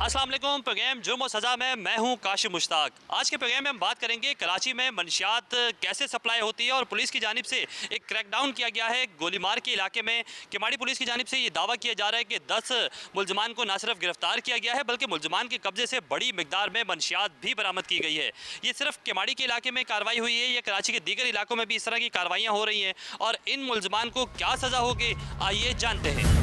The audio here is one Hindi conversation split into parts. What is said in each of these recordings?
अस्सलाम वालेकुम। प्रोग्राम जुर्म और सज़ा में मैं हूं काशिफ मुश्ताक। आज के प्रोग्राम में हम बात करेंगे कराची में मनशियात कैसे सप्लाई होती है और पुलिस की जानिब से एक क्रैकडाउन किया गया है। गोलीमार के इलाके में किमाड़ी पुलिस की जानिब से ये दावा किया जा रहा है कि 10 मुलजमान को न सिर्फ गिरफ्तार किया गया है बल्कि मुलजमान के कब्जे से बड़ी मिकदार में मनशियात भी बरामद की गई है। ये सिर्फ किमाड़ी के इलाके में कार्रवाई हुई है या कराची के दीगर इलाकों में भी इस तरह की कार्रवाइयाँ हो रही हैं और इन मुलजमान को क्या सज़ा होगी, आइए जानते हैं।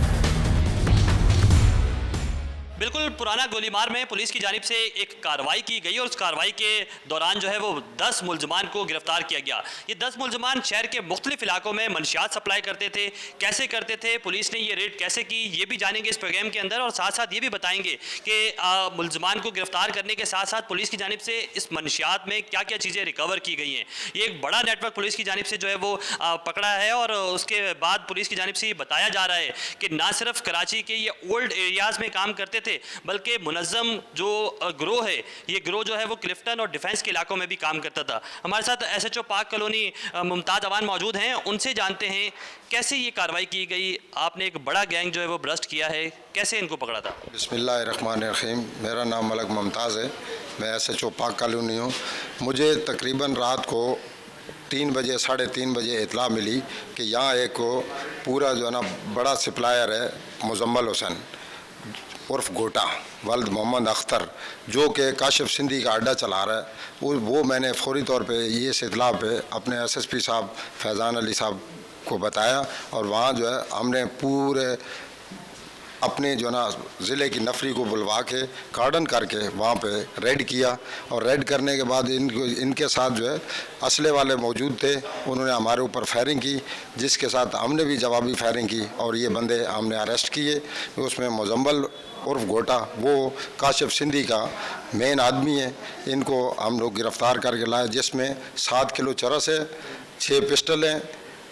बिल्कुल पुराना गोलीमार में पुलिस की जानिब से एक कार्रवाई की गई और उस कार्रवाई के दौरान जो है वो 10 मुलजमान को गिरफ्तार किया गया। ये 10 मुलजमान शहर के मुख्तलिफ इलाकों में मनशियात सप्लाई करते थे। कैसे करते थे, पुलिस ने ये रेड कैसे की, ये भी जानेंगे इस प्रोग्राम के अंदर और साथ साथ ये भी बताएंगे कि मुलजमान को गिरफ्तार करने के साथ साथ पुलिस की जानिब से इस मनशियात में क्या क्या चीज़ें रिकवर की गई हैं। ये एक बड़ा नेटवर्क पुलिस की जानिब से जो है वो पकड़ा है और उसके बाद पुलिस की जानिब से ये बताया जा रहा है कि ना सिर्फ कराची के ये ओल्ड एरियाज़ में काम करते थे बल्कि मुनज़्ज़म जो ग्रोह है, ये ग्रोह जो है वो क्लिफ्टन और डिफेंस के इलाकों में भी काम करता था। हमारे साथ एसएचओ पाक कॉलोनी मुमताज़ अवान मौजूद हैं, उनसे जानते हैं कैसे ये कार्रवाई की गई। आपने एक बड़ा गैंग जो है वो ब्रस्ट किया है, कैसे इनको पकड़ा था? बिस्मिल्लाहिर्रहमानिर्रहीम। मेरा नाम मलक मुमताज़ है, मैं एसएचओ पाक कॉलोनी हूँ। मुझे तकरीबन रात को 3 बजे 3:30 बजे इतला मिली कि यहाँ एक पूरा जो है ना बड़ा सप्लायर है मुजम्मल हुसैन उर्फ गोटा वल्द मोहम्मद अख्तर, जो कि काशिफ सिंधी का अड्डा चला रहा है। वो मैंने फौरी तौर पे ये इतला पे अपने एसएसपी साहब फैज़ान अली साहब को बताया और वहाँ जो है हमने पूरे अपने जो ना ज़िले की नफरी को बुलवा के कार्डन करके वहाँ पे रेड किया और रेड करने के बाद इनके साथ जो है असले वाले मौजूद थे। उन्होंने हमारे ऊपर फायरिंग की, जिसके साथ हमने भी जवाबी फायरिंग की और ये बंदे हमने अरेस्ट किए। उसमें मुजम्मल उर्फ गोटा वो काशिफ सिंधी का मेन आदमी है। इनको हम लोग गिरफ़्तार करके लाए, जिसमें 7 किलो चरस है, 6 पिस्टल हैं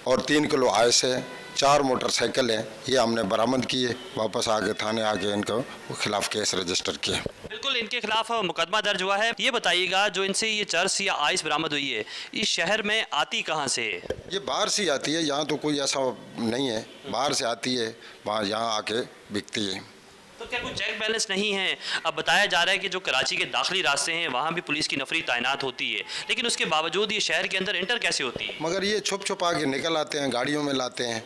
और 3 किलो आइस है, 4 मोटरसाइकिल हैं। ये हमने बरामद किए, वापस आके थाने आके इनको खिलाफ केस रजिस्टर किए। बिल्कुल, इनके खिलाफ मुकदमा दर्ज हुआ है। ये बताइएगा, जो इनसे ये चर्स या आइस बरामद हुई है, इस शहर में आती कहाँ से है? ये बाहर से आती है, यहाँ तो कोई ऐसा नहीं है। बाहर से आती है, वहाँ यहाँ आके बिकती है। तो क्या कोई चेक बैलेंस नहीं है? अब बताया जा रहा है कि जो कराची के दाखिली रास्ते हैं वहाँ भी पुलिस की नफरी तैनात होती है, लेकिन उसके बावजूद ये शहर के अंदर इंटर कैसे होती है? मगर ये छुप छुप आके निकल आते हैं, गाड़ियों में लाते हैं,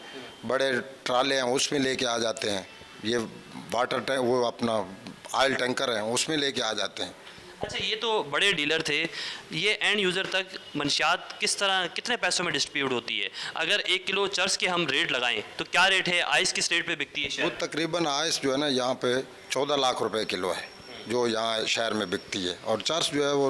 बड़े ट्राले हैं उसमें लेके आ जाते हैं। ये वाटर टैंक, वो अपना ऑयल टैंकर है, उसमें लेके आ जाते हैं। अच्छा, ये तो बड़े डीलर थे, ये एंड यूज़र तक मनशियात किस तरह, कितने पैसों में डिस्ट्रीब्यूट होती है? अगर 1 किलो चर्स के हम रेट लगाएं तो क्या रेट है? आइस किस रेट पे बिकती है? वो तकरीबन आइस जो है ना यहाँ पे 14 लाख रुपए किलो है जो यहाँ शहर में बिकती है, और चर्स जो है वो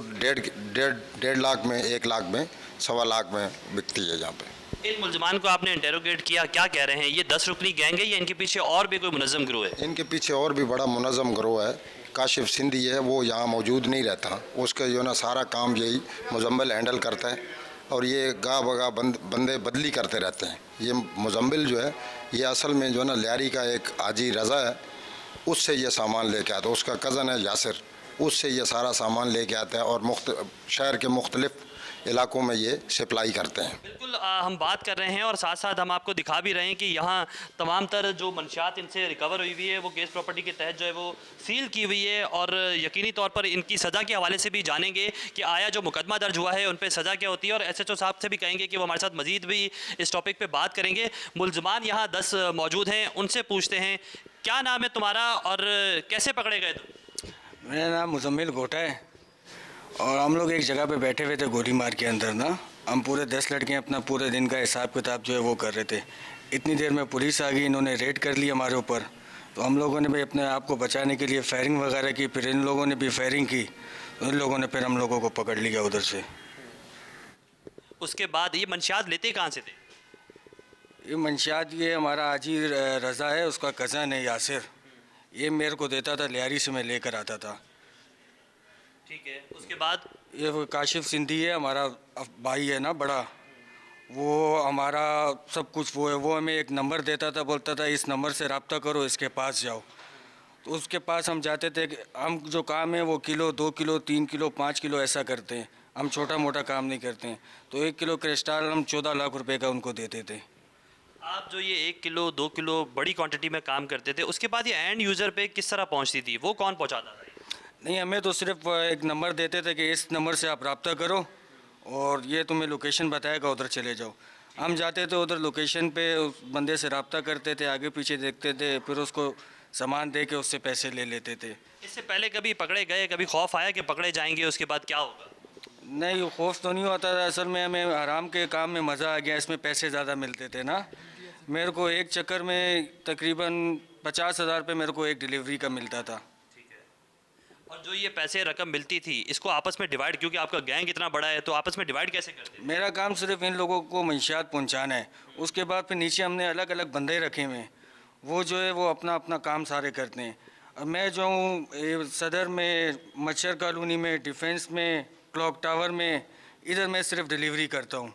डेढ़ लाख में, 1 लाख में, 1.25 लाख में बिकती है यहाँ पे। इन मुलजमान को आपने इंटेरोगेट किया, क्या कह रहे हैं? ये 10 रुकनी गैंग है या इनके पीछे और भी कोई मुनज़्ज़म गिरोह है? इनके पीछे और भी बड़ा मुनज़्ज़म गिरोह है। काशिफ सिंधी है, वो यहाँ मौजूद नहीं रहता, उसका जो ना सारा काम यही मुजम्मिल हैंडल करता है और ये गा बगा बंदे बदली करते रहते हैं। ये मुजम्मिल जो है ये असल में जो है ना लियारी का एक हाजी रज़ा है, उससे ये सामान लेके आता है। उसका कज़न है यासिर, उससे ये सारा सामान लेके आता है और शहर के मुख्तलिफ इलाकों में ये सप्लाई करते हैं। बिल्कुल, हम बात कर रहे हैं और साथ साथ हम आपको दिखा भी रहे हैं कि यहाँ तमाम तर जो मंशियात इनसे रिकवर हुई हुई है वो केस प्रॉपर्टी के तहत जो है वो सील की हुई है और यकीनी तौर पर इनकी सज़ा के हवाले से भी जानेंगे कि आया जो मुकदमा दर्ज हुआ है उन पर सज़ा क्या होती है, और एसएचओ साहब से भी कहेंगे कि वो हमारे साथ मज़ीद भी इस टॉपिक पर बात करेंगे। मुलजमान यहाँ 10 मौजूद हैं, उनसे पूछते हैं क्या नाम है तुम्हारा और कैसे पकड़े गए तुम? मेरा नाम मुजम्मिल गोटा है और हम लोग एक जगह पे बैठे हुए थे गोली मार के अंदर ना। हम पूरे 10 लड़के अपना पूरे दिन का हिसाब किताब जो है वो कर रहे थे। इतनी देर में पुलिस आ गई, इन्होंने रेड कर लिया हमारे ऊपर। तो हम लोगों ने भी अपने आप को बचाने के लिए फायरिंग वगैरह की, फिर इन लोगों ने भी फायरिंग की, तो इन लोगों ने फिर हम लोगों को पकड़ लिया उधर से। उसके बाद ये मंशियात लेते कहाँ से थे? ये मंशियात ये हमारा हाजी रज़ा है, उसका कज़न है यासिर, ये मेरे को देता था, लियारी से मैं लेकर आता था। ठीक है, उसके बाद ये वो काशिफ सिंधी है, हमारा भाई है ना बड़ा, वो हमारा सब कुछ वो है। वो हमें एक नंबर देता था, बोलता था इस नंबर से रब्ता करो, इसके पास जाओ। तो उसके पास हम जाते थे कि हम जो काम है वो किलो, 2 किलो, 3 किलो, 5 किलो ऐसा करते हैं, हम छोटा मोटा काम नहीं करते हैं। तो 1 किलो क्रिस्टल हम 14 लाख रुपए का उनको देते थे। आप जो ये 1 किलो 2 किलो बड़ी क्वांटिटी में काम करते थे, उसके बाद ये एंड यूज़र पे किस तरह पहुंचती थी, वो कौन पहुंचाता था? नहीं, हमें तो सिर्फ एक नंबर देते थे कि इस नंबर से आप रब्ता करो और ये तुम्हें लोकेशन बताएगा, उधर चले जाओ। हम जाते थे उधर लोकेशन पे, उस बंदे से रब्ता करते थे, आगे पीछे देखते थे, फिर उसको सामान दे के उससे पैसे ले लेते थे। इससे पहले कभी पकड़े गए, कभी खौफ आया कि पकड़े जाएंगे उसके बाद क्या होगा? नहीं, खौफ तो नहीं होता था, असल में हमें आराम के काम में मज़ा आ गया, इसमें पैसे ज़्यादा मिलते थे ना। मेरे को एक चक्कर में तकरीबन 50,000 रुपये मेरे को एक डिलीवरी का मिलता था। और जो ये पैसे रकम मिलती थी, इसको आपस में डिवाइड, क्योंकि आपका गैंग इतना बड़ा है तो आपस में डिवाइड कैसे करते? मेरा काम सिर्फ इन लोगों को मंशियात पहुंचाना है। उसके बाद फिर नीचे हमने अलग अलग बंदे रखे हुए हैं, वो जो है वो अपना अपना काम सारे करते हैं। और मैं जो हूँ सदर में, मच्छर कॉलोनी में, डिफेंस में, क्लॉक टावर में, इधर मैं सिर्फ डिलीवरी करता हूँ।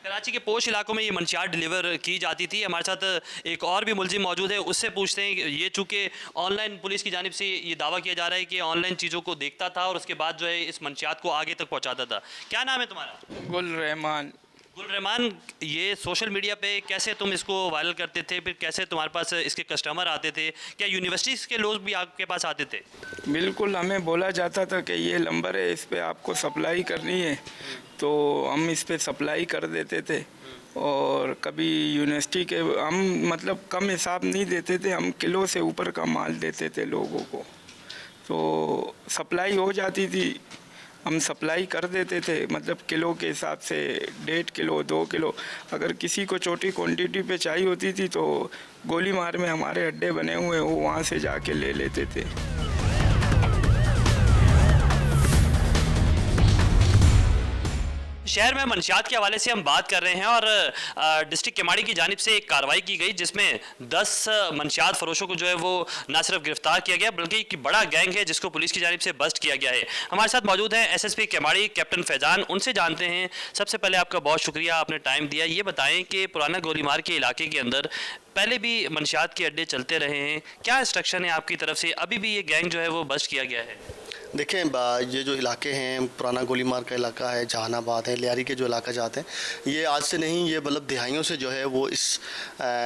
कराची के पोश इलाकों में ये मंशियात डिलीवर की जाती थी। हमारे साथ एक और भी मुलजिम मौजूद है, उससे पूछते हैं कि ये चूँकि ऑनलाइन पुलिस की जानिब से ये दावा किया जा रहा है कि ऑनलाइन चीज़ों को देखता था और उसके बाद जो है इस मंशियात को आगे तक पहुँचाता था। क्या नाम है तुम्हारा? गुल रहमान। गुल रहमान, ये सोशल मीडिया पे कैसे तुम इसको वायरल करते थे, फिर कैसे तुम्हारे पास इसके कस्टमर आते थे? क्या यूनिवर्सिटीज़ के लोग भी आपके पास आते थे? बिल्कुल, हमें बोला जाता था कि ये नंबर है, इस पे आपको सप्लाई करनी है, तो हम इस पे सप्लाई कर देते थे। और कभी यूनिवर्सिटी के हम मतलब कम हिसाब नहीं देते थे, हम किलो से ऊपर का माल देते थे लोगों को, तो सप्लाई हो जाती थी, हम सप्लाई कर देते थे। मतलब किलो के हिसाब से 1.5 किलो 2 किलो, अगर किसी को छोटी क्वांटिटी पे चाहिए होती थी तो गोली मार में हमारे अड्डे बने हुए हैं, वो वहाँ से जाके ले लेते थे। शहर में मंशियात के हवाले से हम बात कर रहे हैं और डिस्ट्रिक्ट केमाड़ी की जानिब से एक कार्रवाई की गई जिसमें 10 मंशियात फरोशों को जो है वो ना सिर्फ गिरफ्तार किया गया बल्कि एक बड़ा गैंग है जिसको पुलिस की जानिब से बस्ट किया गया है। हमारे साथ मौजूद हैं एसएसपी केमाड़ी कैप्टन फैजान, उनसे जानते हैं। सबसे पहले आपका बहुत शुक्रिया, आपने टाइम दिया। ये बताएं कि पुराना गोलीमार के इलाके के अंदर पहले भी मंशियात के अड्डे चलते रहे हैं, क्या इंस्ट्रक्शन है आपकी तरफ से, अभी भी ये गैंग जो है वो बस्ट किया गया है? देखें, ये जो इलाके हैं, पुराना गोलीमार का इलाका है, जहानाबाद है, लियारी के जो इलाका जाते हैं, ये आज से नहीं, ये मतलब दिहाइयों से जो है वो इस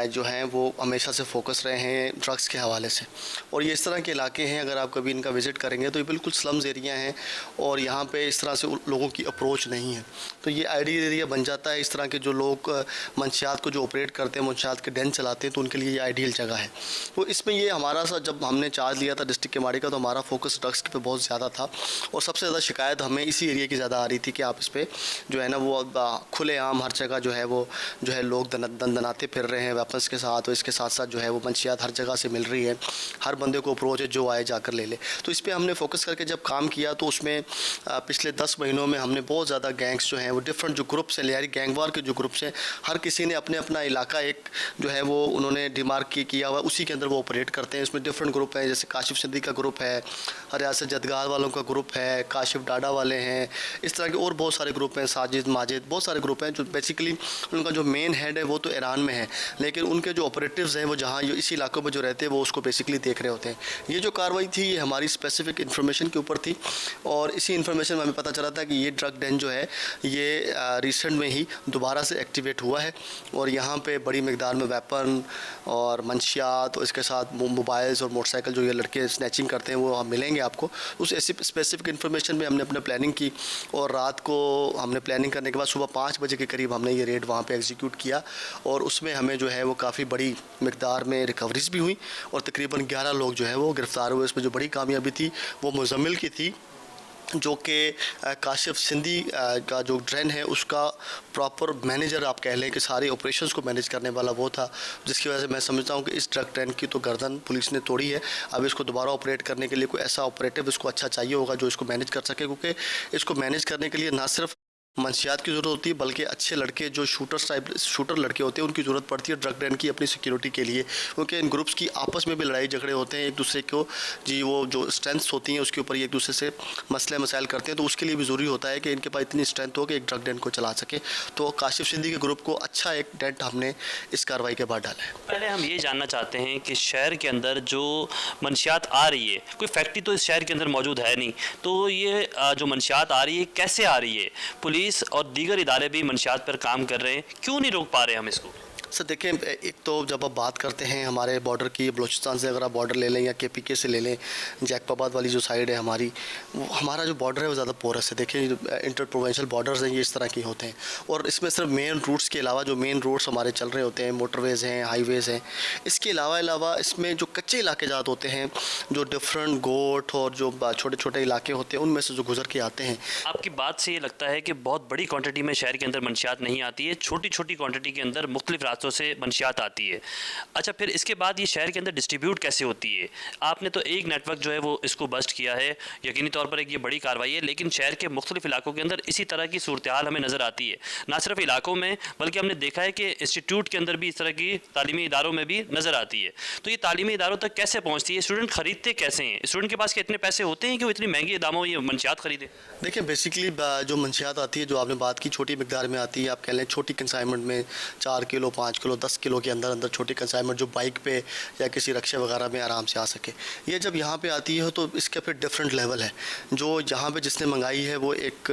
जो हैं वो हमेशा से फोकस रहे हैं ड्रग्स के हवाले से। और ये इस तरह के इलाके हैं, अगर आप कभी इनका विज़िट करेंगे तो ये बिल्कुल स्लम्स एरिया हैं और यहाँ पे इस तरह से लोगों की अप्रोच नहीं है, तो ये आइडियल एरिया बन जाता है। इस तरह के जो लोग मंशियात को जो ऑपरेट करते हैं, मंशियात के डेन चलाते हैं, तो उनके लिए ये आइडियल जगह है। तो इसमें ये हमारा सा जब हमने चार्ज लिया था डिस्ट्रिक्ट केमाड़ी का, तो हमारा फोकस ड्रग्स पे बहुत ज़्यादा था और सबसे ज़्यादा शिकायत हमें इसी एरिया की ज़्यादा आ रही थी कि आप इस पे जो है ना वो खुलेआम हर जगह जो है लोग दनाते फिर रहे हैं वेपन्स के साथ, और इसके साथ साथ जो है वो मंशियात हर जगह से मिल रही है, हर बंदे को अप्रोच है जो आए जाकर ले ले। तो इस पर हमने फोकस करके जब काम किया तो उसमें पिछले 10 महीनों में हमने बहुत ज़्यादा गैंग्स जो हैं वो डिफरेंट जो ग्रुप्स हैं, लियारी गैंगवार के जो ग्रुप्स हैं, हर किसी ने अपने अपना इलाका एक जो है वो उन्होंने डिमार्क किया हुआ, उसी के अंदर वो ऑपरेट करते हैं। इसमें डिफरेंट ग्रुप हैं, जैसे काशिफ सिद्दीकी का ग्रुप है, रियासत जदगार वालों का ग्रुप है, काशिफ डाडा वाले हैं, इस तरह के और बहुत सारे ग्रुप हैं, साजिद माजिद, बहुत सारे ग्रुप हैं जो बेसिकली उनका जो मेन हेड है वो तो ईरान में है, लेकिन उनके जो ऑपरेटिव्स हैं वो जहाँ इसी इलाकों में जो रहते हैं वो उसको बेसिकली देख रहे होते हैं। ये जो कार्रवाई थी ये हमारी स्पेसिफिक इन्फॉर्मेशन के ऊपर थी और इसी इन्फॉर्मेशन में हमें पता चला था कि ये ड्रग डेन जो है ये रिसेंट में ही दोबारा से एक्टिवेट हुआ है और यहाँ पे बड़ी मिकदार में वेपन और मंशियात और इसके साथ मोबाइल्स और मोटरसाइकिल जो ये लड़के स्नैचिंग करते हैं वो हम मिलेंगे आपको। उस ऐसी स्पेसिफिक इन्फॉर्मेशन में हमने अपने प्लानिंग की और रात को हमने प्लानिंग करने के बाद सुबह 5 बजे के करीब हमने ये रेड वहाँ पे एग्जीक्यूट किया और उसमें हमें जो है वो काफ़ी बड़ी मिकदार में रिकवरीज भी हुई और तकरीबन 11 लोग जो है वो गिरफ़्तार हुए। इसमें जो बड़ी कामयाबी थी वो मुज़म्मिल की थी, जो कि काशिफ सिंधी का जो ड्रेन है उसका प्रॉपर मैनेजर आप कह लें कि सारे ऑपरेशंस को मैनेज करने वाला वो था, जिसकी वजह से मैं समझता हूँ कि इस ड्रग ट्रेन की तो गर्दन पुलिस ने तोड़ी है। अब इसको दोबारा ऑपरेट करने के लिए कोई ऐसा ऑपरेटिव इसको अच्छा चाहिए होगा जो इसको मैनेज कर सके, क्योंकि इसको मैनेज करने के लिए ना सिर्फ मंशियात की ज़रूरत होती है बल्कि अच्छे लड़के जो शूटर लड़के होते हैं उनकी ज़रूरत पड़ती है ड्रग डेन की अपनी सिक्योरिटी के लिए, क्योंकि इन ग्रुप्स की आपस में भी लड़ाई झगड़े होते हैं, एक दूसरे को जी वो जो स्ट्रेंथ्स होती हैं उसके ऊपर एक दूसरे से मसले मसाइल करते हैं, तो उसके लिए भी ज़रूरी होता है कि इनके पास इतनी स्ट्रेंथ हो कि एक ड्रग डेन को चला सके। तो काशिफ सिंधी के ग्रुप को अच्छा एक डेंट हमने इस कार्रवाई के बाद डाला है। पहले हम ये जानना चाहते हैं कि शहर के अंदर जो मंशियात आ रही है, कोई फैक्ट्री तो इस शहर के अंदर मौजूद है नहीं, तो ये जो मंशियात आ रही है कैसे आ रही है? पुलिस और दीगर इदारे भी मंशियात पर काम कर रहे हैं, क्यों नहीं रोक पा रहे हम इसको? सर देखें, एक तो जब आप बात करते हैं हमारे बॉर्डर की, बलूचिस्तान से अगर आप बॉर्डर ले लें या KPK से ले लें, जैकबाबाद वाली जो साइड है हमारी, हमारा जो बॉर्डर है वो ज़्यादा पोरस है। देखिए इंटर प्रोविंशियल बॉर्डर्स हैं, ये इस तरह के होते हैं। और इसमें सिर्फ मेन रूट्स के अलावा, जो मेन रोड्स हमारे चल रहे होते हैं, मोटरवेज़ हैं, हाईवेज़ हैं, इसके अलावा इसमें जो कच्चे इलाके ज़्यादा होते हैं, जो डिफरेंट गोट और जो छोटे छोटे इलाके होते हैं, उनमें से जो गुजर के आते हैं। आपकी बात से ये लगता है कि बहुत बड़ी क्वांटिटी में शहर के अंदर मंशियात नहीं आती है, छोटी छोटी क्वांटिटी के अंदर मुख्तलिफ रास्तों से मंशियात आती है। अच्छा, फिर इसके बाद ये शहर के अंदर डिस्ट्रीब्यूट कैसे होती है? आपने तो एक नेटवर्क जो है वो इसको बस्ट किया है, यकीनी तौर पर एक ये बड़ी कार्रवाई है, लेकिन शहर के मुख्तलिफ इलाकों के अंदर इसी तरह की सूरत हाल हमें नज़र आती है। ना सिर्फ इलाकों में, बल्कि हमने देखा है कि इंस्टीट्यूट के अंदर भी इस तरह की तालीमी इदारों में भी नज़र आती है। तो ये तालीमी इदारों तक कैसे पहुँचती है? स्टूडेंट खरीदते कैसे हैं? स्टूडेंट के पास के इतने पैसे होते हैं कि वो इतनी महंगी दामों ये मंशियात खरीदे? देखिए बेसिकली जो मंशियात आती है, जो आपने बात की, छोटी मिकदार में आती है। आप कह लें छोटी कंसाइनमेंट में 4 किलो, 5 किलो, 10 किलो के अंदर छोटी कंसाइनमेंट जो बाइक पे या किसी रक्शे वगैरह में आराम से आ सके। ये जब यहाँ पे आती है तो इसका फिर डिफरेंट लेवल है। जो यहाँ पे जिसने मंगाई है वो एक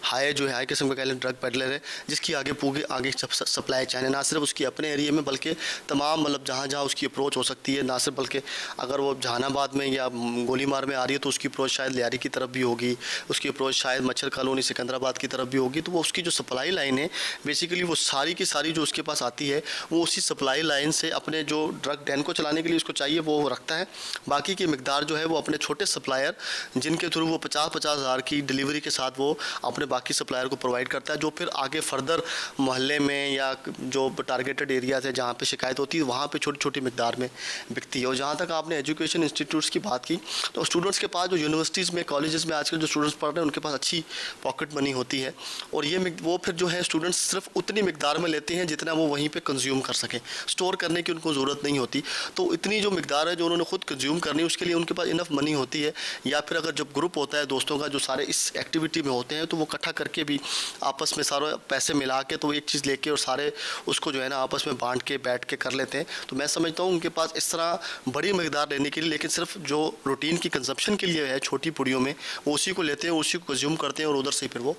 हाई किस्म का कह लें ड्रग पेडलर है, जिसकी आगे सप्लाई चैन है, ना सिर्फ उसकी अपने एरिया में बल्कि तमाम मतलब जहाँ जहाँ उसकी अप्रोच हो सकती है। ना सिर्फ बल्कि अगर वो जहानाबाद में या गोलीमार में आ रही है तो उसकी अप्रोच शायद लियारी की तरफ भी होगी, उसकी अप्रोच शायद मच्छर कॉलोनी सिकंदराबाद की तरफ भी होगी। तो वो उसकी जो सप्लाई लाइन है बेसिकली वो सारी की सारी जो उसके पास आती है वो उसी सप्लाई लाइन से अपने जो ड्रग डैन को चलाने के लिए उसको चाहिए वो रखता है। बाकी की मिकदार जो है वो अपने छोटे सप्लायर जिनके थ्रू वो 50-50 हज़ार की डिलीवरी के साथ वो अपने बाकी सप्लायर को प्रोवाइड करता है, जो फिर आगे फर्दर मोहल्ले में या जो टारगेटेड एरियाज है जहाँ पे शिकायत होती है वहाँ पे छोटी छोटी मिकदार में बिकती है। और जहाँ तक आपने एजुकेशन इंस्टीट्यूट्स की बात की, तो स्टूडेंट्स के पास जो यूनिवर्सिटीज़ में, कॉलेजेस में आजकल जो स्टूडेंट्स पढ़ रहे हैं उनके पास अच्छी पॉकेट मनी होती है। और ये वो फिर जो है स्टूडेंट्स सिर्फ उतनी मिकदार में लेते हैं जितना वो वहीं पे कंज्यूम कर सकें, स्टोर करने की उनको ज़रूरत नहीं होती। तो इतनी जो मिकदार है जो उन्होंने खुद कंज्यूम करनी है उसके लिए उनके पास इनफ मनी होती है। या फिर अगर जब ग्रुप होता है दोस्तों का जो सारे इस एक्टिविटी में होते हैं तो वो इकट्ठा करके भी आपस में सारे पैसे मिला के तो एक चीज़ लेके और सारे उसको जो है ना आपस में बांट के बैठ के कर लेते हैं। तो मैं समझता हूँ उनके पास इस तरह बड़ी मिकदार लेने के लिए, लेकिन सिर्फ जो रूटीन की कंजप्शन के लिए है छोटी पुड़ियों में, वो उसी को लेते हैं, उसी को कंज्यूम करते हैं और उधर से फिर वो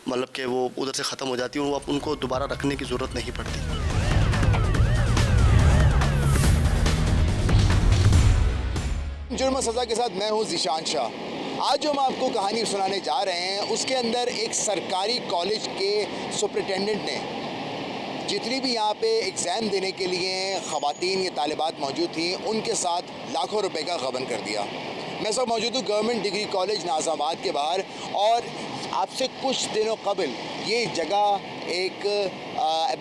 मतलब कि वो उधर से ख़त्म हो जाती है, वो उनको दोबारा रखने की ज़रूरत नहीं पड़ती। जुर्म सज़ा के साथ मैं हूं ज़ीशान शाह। आज जो हम आपको कहानी सुनाने जा रहे हैं उसके अंदर एक सरकारी कॉलेज के सुपरिटेंडेंट ने जितनी भी यहाँ पे एग्ज़ाम देने के लिए ख़वातीन या तालिबात मौजूद थी उनके साथ लाखों रुपए का गबन कर दिया। मैं सब मौजूद हूँ गवर्नमेंट डिग्री कॉलेज नाज़ाबाद के बाहर, और आपसे कुछ दिनों कबल ये जगह एक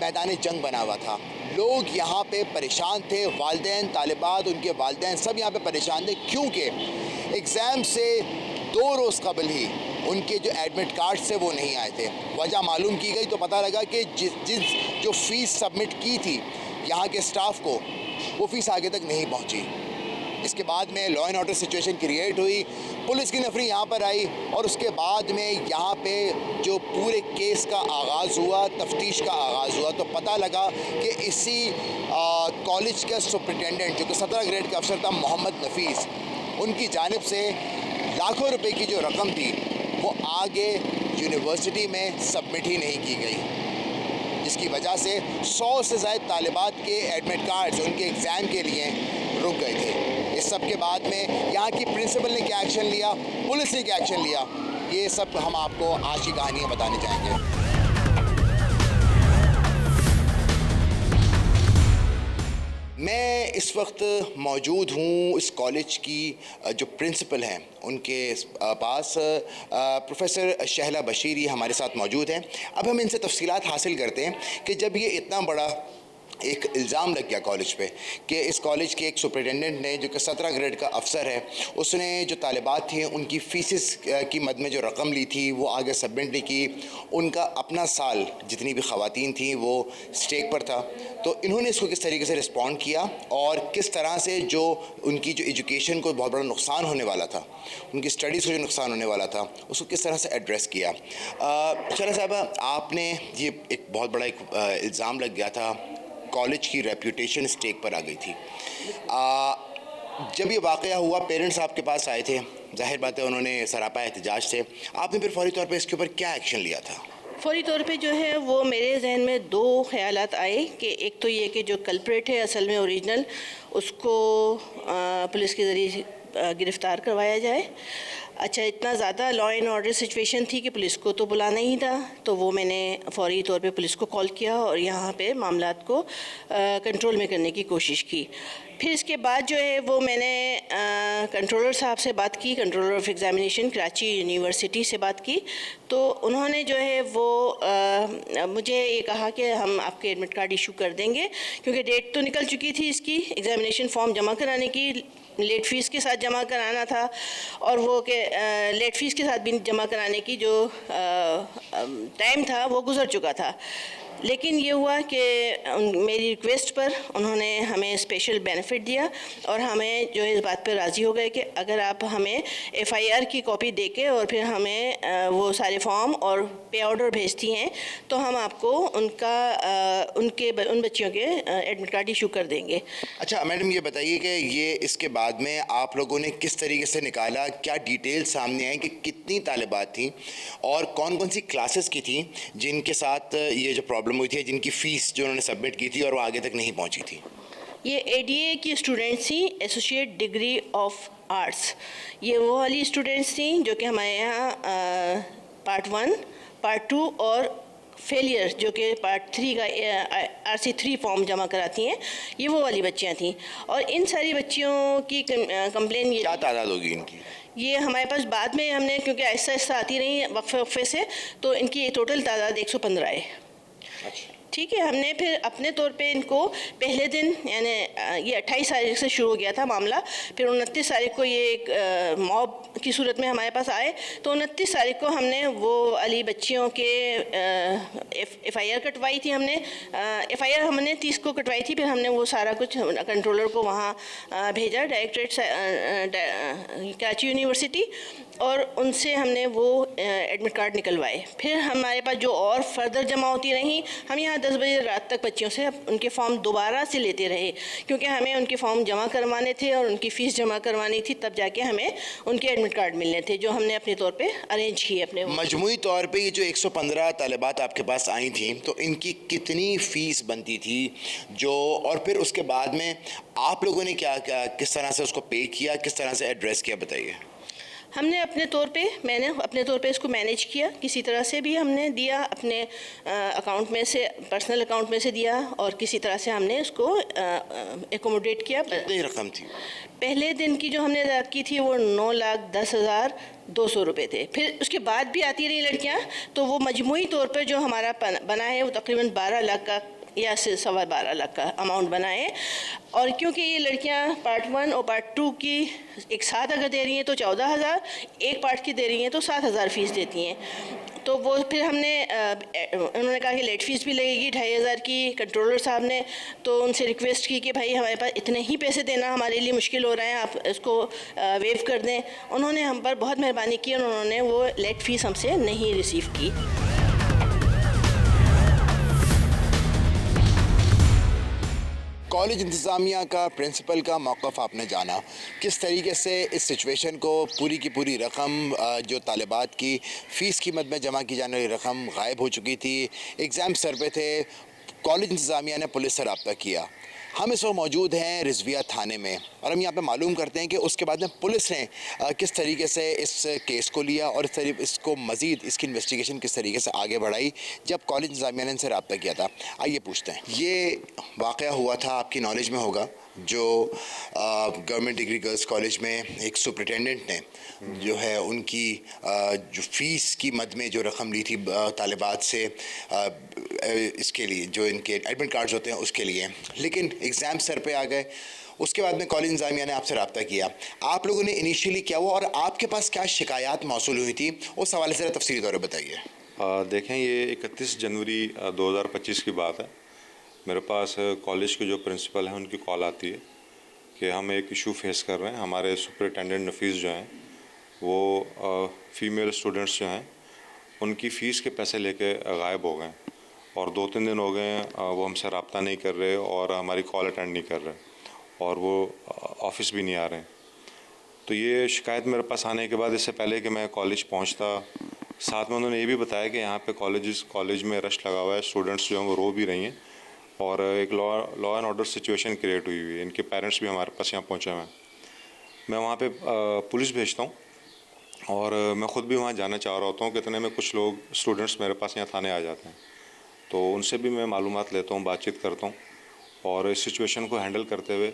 मैदान जंग बना हुआ था। लोग यहाँ पे परेशान थे, वालिदैन, तालिबात, उनके वालिदैन सब यहाँ पे परेशान थे, क्योंकि एग्ज़ाम से 2 रोज़ कबल ही उनके जो एडमिट कार्ड से वो नहीं आए थे। वजह मालूम की गई तो पता लगा कि जिस जो फ़ीस सबमिट की थी यहाँ के स्टाफ को, वो फ़ीस आगे तक नहीं पहुँची। इसके बाद में law and order situation create हुई, पुलिस की नफरी यहाँ पर आई, और उसके बाद में यहाँ पे जो पूरे केस का आगाज़ हुआ, तफ्तीश का आगाज़ हुआ, तो पता लगा कि इसी कॉलेज का सुपरिटेंडेंट जो कि 17 ग्रेड का अफसर था मोहम्मद नफीस, उनकी जानिब से लाखों रुपए की जो रकम थी वो आगे यूनिवर्सिटी में सबमिट ही नहीं की गई, जिसकी वजह से 100 से ज़ायद तालिबात के एडमिट कार्ड्स उनके एग्ज़ाम के लिए रुक गए थे। इस सब के बाद में यहाँ की प्रिंसिपल ने क्या एक्शन लिया, पुलिस ने क्या एक्शन लिया, ये सब हम आपको आज की कहानियाँ बताने जाएंगे। मैं इस वक्त मौजूद हूँ इस कॉलेज की जो प्रिंसिपल हैं उनके पास, प्रोफेसर शहला बशीरी हमारे साथ मौजूद हैं। अब हम इनसे तफसीलात हासिल करते हैं कि जब ये इतना बड़ा एक इल्ज़ाम लग गया कॉलेज पे कि इस कॉलेज के एक सुपरिटेंडेंट ने जो कि 17 ग्रेड का अफसर है, उसने जो तालिबात थी उनकी फ़ीसेस की मद में जो रकम ली थी वो आगे सबमिट नहीं की, उनका अपना साल जितनी भी ख़वातीन थी वो स्टेक पर था। तो इन्होंने इसको किस तरीके से रिस्पॉन्ड किया और किस तरह से जो उनकी जो एजुकेशन को बहुत बड़ा नुकसान होने वाला था, उनकी स्टडीज़ को जो नुकसान होने वाला था, उसको किस तरह से एड्रेस किया। शहला साहबा, आपने ये एक बहुत बड़ा एक इल्ज़ाम लग गया था, कॉलेज की रेप्यूटेशन स्टेक पर आ गई थी। जब ये वाक़या हुआ पेरेंट्स आपके पास आए थे, जाहिर बात है उन्होंने सरापा एहतजाज थे, आपने फिर फौरी तौर पे इसके ऊपर क्या एक्शन लिया था? फौरी तौर पे जो है वो मेरे जहन में दो ख़यालात आए कि एक तो ये कि जो कल्प्रेट है असल में ओरिजिनल उसको पुलिस के ज़रिए गिरफ़्तार करवाया जाए। अच्छा, इतना ज़्यादा लॉ एंड ऑर्डर सिचुएशन थी कि पुलिस को तो बुलाना ही था, तो वो मैंने फ़ौरी तौर पे पुलिस को कॉल किया और यहाँ पे मामलात को कंट्रोल में करने की कोशिश की। फिर इसके बाद जो है वो मैंने कंट्रोलर साहब से बात की, controller of examination Karachi university से बात की, तो उन्होंने जो है वो मुझे ये कहा कि हम आपके एडमिट कार्ड इशू कर देंगे, क्योंकि डेट तो निकल चुकी थी इसकी, एग्ज़ामिनेशन फॉर्म जमा कराने की, लेट फ़ीस के साथ जमा कराना था और वो के लेट फ़ीस के साथ भी जमा कराने की जो टाइम था वो गुज़र चुका था। लेकिन ये हुआ कि मेरी रिक्वेस्ट पर उन्होंने हमें स्पेशल बेनिफिट दिया और हमें जो है इस बात पर राज़ी हो गए कि अगर आप हमें एफआईआर की कॉपी देके और फिर हमें वो सारे फॉर्म और पे ऑर्डर भेजती हैं तो हम आपको उन बच्चियों के एडमिट कार्ड इशू कर देंगे। अच्छा मैडम, ये बताइए कि ये इसके बाद में आप लोगों ने किस तरीके से निकाला, क्या डिटेल सामने आई कि कितनी तालिबात थी और कौन कौन सी क्लासेस की थी जिनके साथ ये जो प्रॉब्लम हुई थी, जिनकी फ़ीस जो उन्होंने सबमिट की थी और वो आगे तक नहीं पहुंची थी? ये एडीए की स्टूडेंट्स थी, एसोसिएट डिग्री ऑफ आर्ट्स। ये वो वाली स्टूडेंट्स थी जो कि हमारे यहाँ पार्ट 1, पार्ट 2 और फेलियर जो कि पार्ट 3 का RC3 फॉर्म जमा कराती हैं, ये वो वाली बच्चियाँ थीं। और इन सारी बच्चियों की कंप्लेन ये क्या तादाद होगी इनकी? ये हमारे पास बाद में हमने, क्योंकि ऐसा ऐसा आती रही वक्फे वक्फे से, तो इनकी टोटल तादाद 115 है। अच्छा, ठीक है। हमने फिर अपने तौर पे इनको पहले दिन यानी ये 28 तारीख से शुरू हो गया था मामला, फिर 29 तारीख को ये एक मॉब की सूरत में हमारे पास आए, तो 29 तारीख को हमने वो वाली बच्चियों के एफआईआर कटवाई थी। हमने एफआईआर हमने 30 को कटवाई थी, फिर हमने वो सारा कुछ कंट्रोलर को वहाँ भेजा, डायरेक्टरेट कराची यूनिवर्सिटी, और उनसे हमने वो एडमिट कार्ड निकलवाए। फिर हमारे पास जो और फर्दर जमा होती रहीं, हम यहाँ 10 बजे रात तक बच्चियों से उनके फॉर्म दोबारा से लेते रहे, क्योंकि हमें उनके फॉर्म जमा करवाने थे और उनकी फ़ीस जमा करवानी थी, तब जाके हमें उनके एडमिट कार्ड मिलने थे, जो हमने अपने तौर पे अरेंज किए अपने। मजमूई तौर पे ये जो 115 तालिबात आपके पास आई थी, तो इनकी कितनी फ़ीस बनती थी जो, और फिर उसके बाद में आप लोगों ने क्या क्या किस तरह से उसको पे किया, किस तरह से एड्रेस किया, बताइए। हमने अपने तौर पे अपने तौर पे इसको मैनेज किया, किसी तरह से भी हमने दिया, अपने अकाउंट में से, पर्सनल अकाउंट में से दिया, और किसी तरह से हमने इसको एकोमोडेट किया। कितनी रकम थी? पहले दिन की जो हमने अदा की थी वो 9,10,200 रुपये थे। फिर उसके बाद भी आती रही लड़कियां, तो वो मजमूई तौर पर जो हमारा बना है वो तकरीबन 12 लाख का या से 12.25 लाख का अमाउंट बना है। और क्योंकि ये लड़कियां पार्ट 1 और पार्ट 2 की एक साथ अगर दे रही हैं तो 14,000, एक पार्ट की दे रही हैं तो 7,000 फ़ीस देती हैं। तो वो फिर हमने उन्होंने कहा कि लेट फ़ीस भी लगेगी 2,500 की, कंट्रोलर साहब ने तो उनसे रिक्वेस्ट की कि भाई हमारे पास इतने ही पैसे देना हमारे लिए मुश्किल हो रहा है, आप इसको वेव कर दें। उन्होंने हम पर बहुत मेहरबानी की और उन्होंने वो लेट फ़ीस हमसे नहीं रिसीव की। कॉलेज इंतज़ामिया का, प्रिंसिपल का मौक़िफ़ आपने जाना, किस तरीके से इस सिचुएशन को, पूरी की पूरी रकम जो तालिबात की फ़ीस कीमत में जमा की जाने वाली रकम गायब हो चुकी थी, एग्ज़ाम सर पे थे, कॉलेज इंतज़ामिया ने पुलिस से रब्ता किया। हम इस वक्त मौजूद हैं रिजविया थाने में और हम यहाँ पे मालूम करते हैं कि उसके बाद में पुलिस ने किस तरीके से इस केस को लिया और इसको मज़ीद इसकी इन्वेस्टिगेशन किस तरीके से आगे बढ़ाई जब कॉलेज इंतज़ामिया ने इनसे रब्ता किया था। आइए पूछते हैं। ये वाक़या हुआ था, आपकी नॉलेज में होगा, जो गवर्नमेंट डिग्री गर्ल्स कॉलेज में एक सुपरिटेंडेंट ने जो है उनकी जो फ़ीस की मद में जो रकम ली थी तालिबात से इसके लिए, जो इनके एडमिट कार्ड्स होते हैं उसके लिए, लेकिन एग्ज़ाम सर पे आ गए। उसके बाद में कॉलेज इंतज़ामिया ने आपसे रब्ता किया, आप लोगों ने इनिशियली क्या हुआ और आपके पास क्या शिकायत मौसूल हुई थी, उस हवाले से तफसीली तौर पर बताइए। देखें, ये 31 जनवरी 2025 की बात है। मेरे पास कॉलेज के जो प्रिंसिपल हैं उनकी कॉल आती है कि हम एक इशू फेस कर रहे हैं, हमारे सुपरिटेंडेंट नफीस जो हैं वो फ़ीमेल स्टूडेंट्स जो हैं उनकी फ़ीस के पैसे लेके गायब हो गए और 2-3 दिन हो गए वो हमसे रब्ता नहीं कर रहे और हमारी कॉल अटेंड नहीं कर रहे और वो ऑफ़िस भी नहीं आ रहे। तो ये शिकायत मेरे पास आने के बाद, इससे पहले कि मैं कॉलेज पहुंचता, साथ में उन्होंने ये भी बताया कि यहाँ पे कॉलेज में रश लगा हुआ है, स्टूडेंट्स जो हैं वो रो भी रही हैं और एक law and order situation create हुई हुई है। इनके पेरेंट्स भी हमारे पास यहाँ पहुँचे हुए हैं। मैं वहाँ पे पुलिस भेजता हूँ और मैं ख़ुद भी वहाँ जाना चाह रहा होता हूँ। कितने में कुछ लोग स्टूडेंट्स मेरे पास यहाँ थाने आ जाते हैं, तो उनसे भी मैं मालूमात लेता हूँ, बातचीत करता हूँ और इस सिचुएशन को हैंडल करते हुए।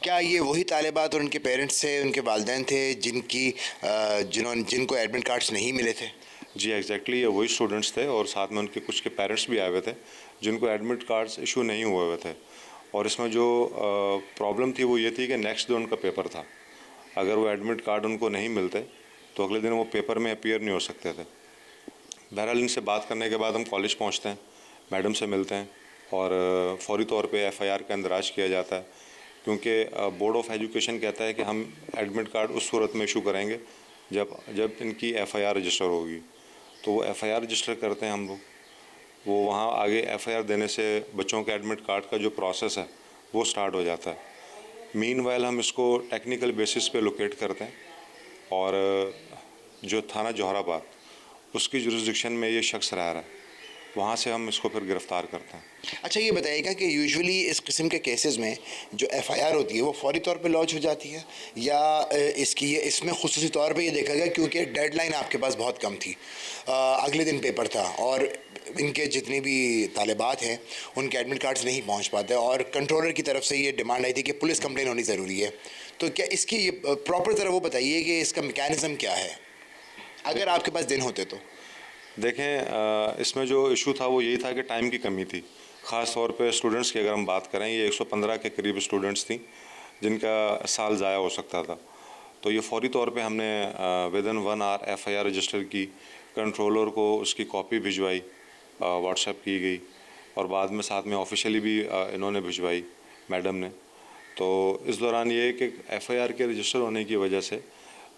क्या ये वही तालिबात और उनके पेरेंट्स थे, उनके वालिदैन थे जिनको एडमिट कार्ड्स नहीं मिले थे? जी एग्जैक्टली, ये वही स्टूडेंट्स थे और साथ में उनके कुछ के पेरेंट्स भी आए हुए थे जिनको एडमिट कार्ड्स इशू नहीं हुए हुए थे। और इसमें जो प्रॉब्लम थी वो ये थी कि नेक्स्ट डे उनका पेपर था। अगर वो एडमिट कार्ड उनको नहीं मिलते तो अगले दिन वो पेपर में अपीयर नहीं हो सकते थे। बहरहाल इनसे बात करने के बाद हम कॉलेज पहुंचते हैं, मैडम से मिलते हैं और फौरी तौर पे एफआईआर का इंदराज किया जाता है, क्योंकि बोर्ड ऑफ एजुकेशन कहता है कि हम एडमिट कार्ड उस सूरत में इशू करेंगे जब इनकी एफआईआर रजिस्टर होगी। तो वो एफआईआर रजिस्टर करते हैं हम लोग। वो वहाँ आगे एफआईआर देने से बच्चों के एडमिट कार्ड का जो प्रोसेस है वो स्टार्ट हो जाता है। मीनवाइल हम इसको टेक्निकल बेसिस पे लोकेट करते हैं और जो थाना जौहराबाद उसकी जुरिस्डिक्शन में ये शख्स रह रहा है, वहाँ से हम इसको फिर गिरफ़्तार करते हैं। अच्छा, ये बताइएगा कि यूजुअली इस किस्म के केसेस में जो एफआईआर होती है वो फौरी तौर पे लॉन्च हो जाती है या इसमें खुसूसी तौर पे ये देखा गया क्योंकि डेडलाइन आपके पास बहुत कम थी, अगले दिन पेपर था और इनके जितनी भी तालिबात हैं उनके एडमिट कार्ड्स नहीं पहुंच पाते और कंट्रोलर की तरफ से ये डिमांड आई थी कि पुलिस कंप्लेन होनी ज़रूरी है, तो क्या इसकी प्रॉपर तरह वो बताइए कि इसका मैकेनिज़्म क्या है अगर आपके पास दिन होते तो? देखें, इसमें जो इशू था वो यही था कि टाइम की कमी थी। ख़ास तौर पे स्टूडेंट्स की अगर हम बात करें, ये 115 के करीब स्टूडेंट्स थी जिनका साल ज़ाया हो सकता था। तो ये फौरी तौर पे हमने विदिन 1 आवर एफआईआर रजिस्टर की, कंट्रोलर को उसकी कॉपी भिजवाई, व्हाट्सएप की गई और बाद में साथ में ऑफिशियली भी इन्होंने भिजवाई मैडम ने। तो इस दौरान ये कि एफआईआर के रजिस्टर होने की वजह से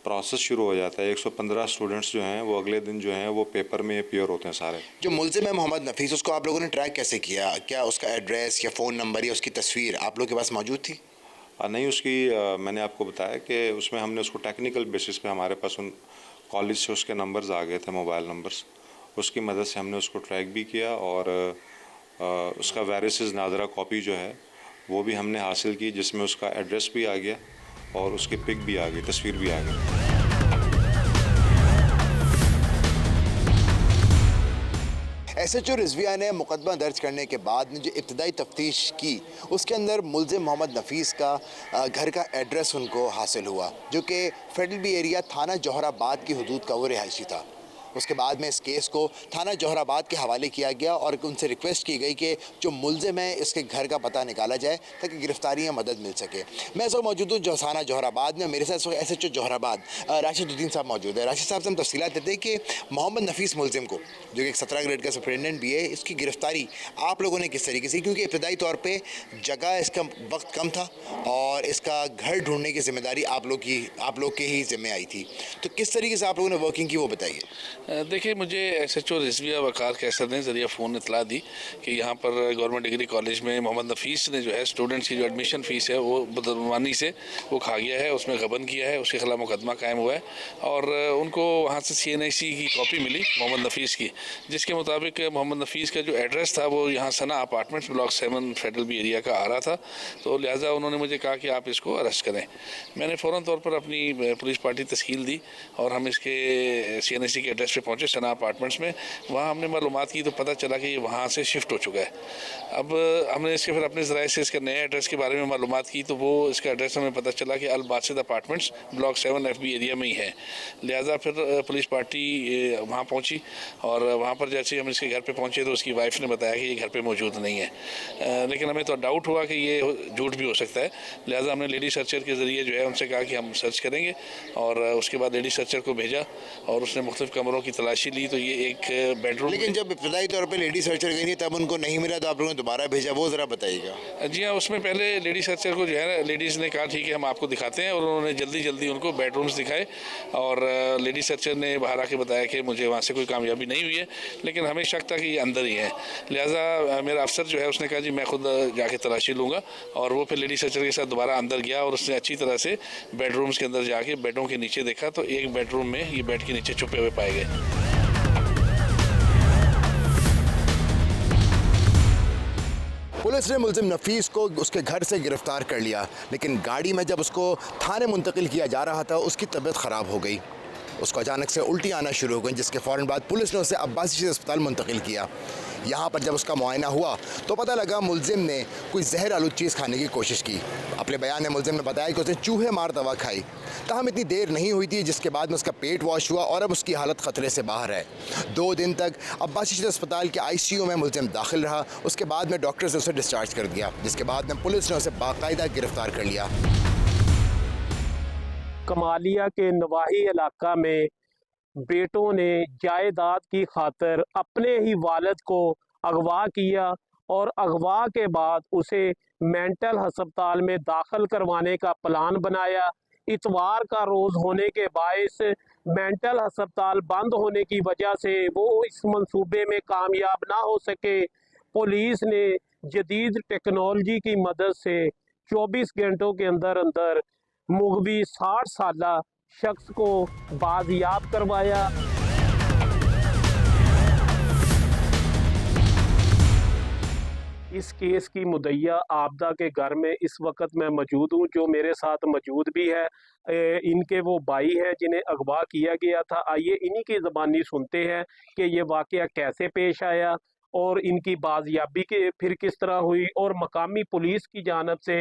प्रोसेस शुरू हो जाता है। 115 स्टूडेंट्स जो हैं वो अगले दिन जो हैं वो पेपर में अपीयर होते हैं सारे। जो मुलजिम है मोहम्मद नफीस, उसको आप लोगों ने ट्रैक कैसे किया? क्या उसका एड्रेस या फ़ोन नंबर या उसकी तस्वीर आप लोगों के पास मौजूद थी? नहीं, उसकी मैंने आपको बताया कि उसमें हमने उसको टेक्निकल बेसिस पे हमारे पास उन कॉलेज से उसके नंबर्स आ गए थे, मोबाइल नंबर्स, उसकी मदद से हमने उसको ट्रैक भी किया और उसका वारिसेस नादरा कॉपी जो है वो भी हमने हासिल की, जिसमें उसका एड्रेस भी आ गया और उसकी पिक भी आ गई, तस्वीर भी आ गई। SHO रिजविया ने मुकदमा दर्ज करने के बाद ने जो इब्तदाई तफ्तीश की उसके अंदर मुलजिम मोहम्मद नफीस का घर का एड्रेस उनको हासिल हुआ, जो कि फेडरल बी एरिया थाना जौहराबाद की हदूद का वो रिहायशी था। उसके बाद में इस केस को थाना जौहराबाद के हवाले किया गया और उनसे रिक्वेस्ट की गई कि जो मुलजिम है इसके घर का पता निकाला जाए ताकि गिरफ्तारी में मदद मिल सके। मैं इस वक्त मौजूद हूँ थाना जौहराबाद में, मेरे साथ SHO जौहराबाद राशिदुद्दीन साहब मौजूद है। राशिद साहब से हम तफसीलात देते हैं कि मोहम्मद नफीस मुलजिम को, जो कि 17 ग्रेड का सुपरिटेंडेंट भी है, इसकी गिरफ्तारी आप लोगों ने किस तरीके से, क्योंकि इब्तदाई तौर पर जगह इसका वक्त कम था और इसका घर ढूंढने की जिम्मेदारी आप लोग के ही जिम्मे आई थी, तो किस तरीके से आप लोगों ने वर्किंग की वो बताइए। देखिए, मुझे SHO रिजविया वकार कैसर ने ज़रिए फ़ोन इतला दी कि यहाँ पर गवर्नमेंट डिग्री कॉलेज में मोहम्मद नफीस ने जो है स्टूडेंट्स की जो एडमिशन फ़ीस है वो बदमानी से वो खा गया है, उसमें गबन किया है, उसके खिलाफ मुकदमा कायम हुआ है और उनको वहाँ से CNIC की कॉपी मिली मोहम्मद नफीस की, जिसके मुताबिक मोहम्मद नफीस का जो एड्रेस था वो यहाँ Sana apartments block 7 federal B area का आ रहा था। तो लिहाजा उन्होंने मुझे कहा कि आप इसको अरेस्ट करें। मैंने फ़ौरन तौर पर अपनी पुलिस पार्टी तश्कील दी और हम इसके CNIC के एड्रेस पे पहुँचे, सना अपार्टमेंट्स में। वहाँ हमने मालूमात की तो पता चला कि ये वहाँ से शिफ्ट हो चुका है। अब हमने इसके फिर अपने ज़राए से इसके नए एड्रेस के बारे में मालूमात की तो वो इसका एड्रेस हमें पता चला कि Al Basit apartments block 7 FB area में ही है। लिहाजा फिर पुलिस पार्टी वहाँ पहुँची और वहाँ पर जैसे हम इसके घर पे पहुँचे तो उसकी वाइफ ने बताया कि ये घर पे मौजूद नहीं है, लेकिन हमें तो डाउट हुआ कि ये झूठ भी हो सकता है। लिहाजा हमने लेडी सर्चर के ज़रिए जो है उनसे कहा कि हम सर्च करेंगे और उसके बाद लेडी सर्चर को भेजा और उसने मुख्तलिफ कमरों की तलाशी ली तो ये एक बेडरूम। लेकिन जब इब्तदाई तौर पे लेडी सर्चर गई थी तब उनको नहीं मिला तो आप लोगों ने दोबारा भेजा, वो ज़रा बताइएगा। जी हाँ, उसमें पहले लेडी सर्चर को जो है लेडीज़ ने कहा ठीक है हम आपको दिखाते हैं और उन्होंने जल्दी उनको बेडरूम्स दिखाए और लेडी सर्चर ने बाहर आके बताया कि मुझे वहाँ से कोई कामयाबी नहीं हुई है, लेकिन हमें शक था कि ये अंदर ही है। लिहाजा मेरा अफसर जो है उसने कहा जी मैं खुद जाके तलाशी लूँगा और वो फिर लेडी सर्चर के साथ दोबारा अंदर गया और उसने अच्छी तरह से बेडरूम्स के अंदर जाके बेडों के नीचे देखा तो एक बेडरूम में ये बेड के नीचे छुपे हुए पाए गए। पुलिस ने मुलजिम नफीस को उसके घर से गिरफ्तार कर लिया, लेकिन गाड़ी में जब उसको थाने मुंतकिल किया जा रहा था उसकी तबीयत ख़राब हो गई। उसको अचानक से उल्टी आना शुरू हो गई, जिसके फ़ौरन बाद पुलिस ने उसे अब्बासी शहीद अस्पताल मुंतकिल किया। यहाँ पर जब उसका मुआयना हुआ तो पता लगा मुलजिम ने कोई जहर आलूद चीज़ खाने की कोशिश की। अपने बयान में मुलजिम ने बताया कि उसने चूहे मार दवा खाई। ताहम इतनी देर नहीं हुई थी जिसके बाद में उसका पेट वॉश हुआ और अब उसकी हालत ख़तरे से बाहर है। 2 दिन तक अब्बासी शहीद अस्पताल के ICU में मुलजिम दाखिल रहा। उसके बाद में डॉक्टर्स ने उसे डिस्चार्ज कर दिया, जिसके बाद में पुलिस ने उसे बाकायदा गिरफ्तार कर लिया। कमालिया के नवाही इलाका में बेटों ने जायदाद की खातिर अपने ही वालिद को अगवा किया और अगवा के बाद उसे मेंटल अस्पताल में दाखिल करवाने का प्लान बनाया। इतवार का रोज़ होने के बायस मेंटल अस्पताल बंद होने की वजह से वो इस मंसूबे में कामयाब ना हो सके। पुलिस ने जदीद टेक्नोलॉजी की मदद से 24 घंटों के अंदर अंदर मुगवी 60 साला शख्स को बाजियाब करवाया। इस केस की मुद्दइया आबदा के घर में इस वक्त मैं मौजूद हूँ। जो मेरे साथ मौजूद भी है इनके वो भाई हैं जिन्हें अगवा किया गया था। आइए इन्हीं की ज़बानी सुनते हैं कि ये वाक़या कैसे पेश आया और इनकी बाजियाबी के फिर किस तरह हुई और मकामी पुलिस की जानब से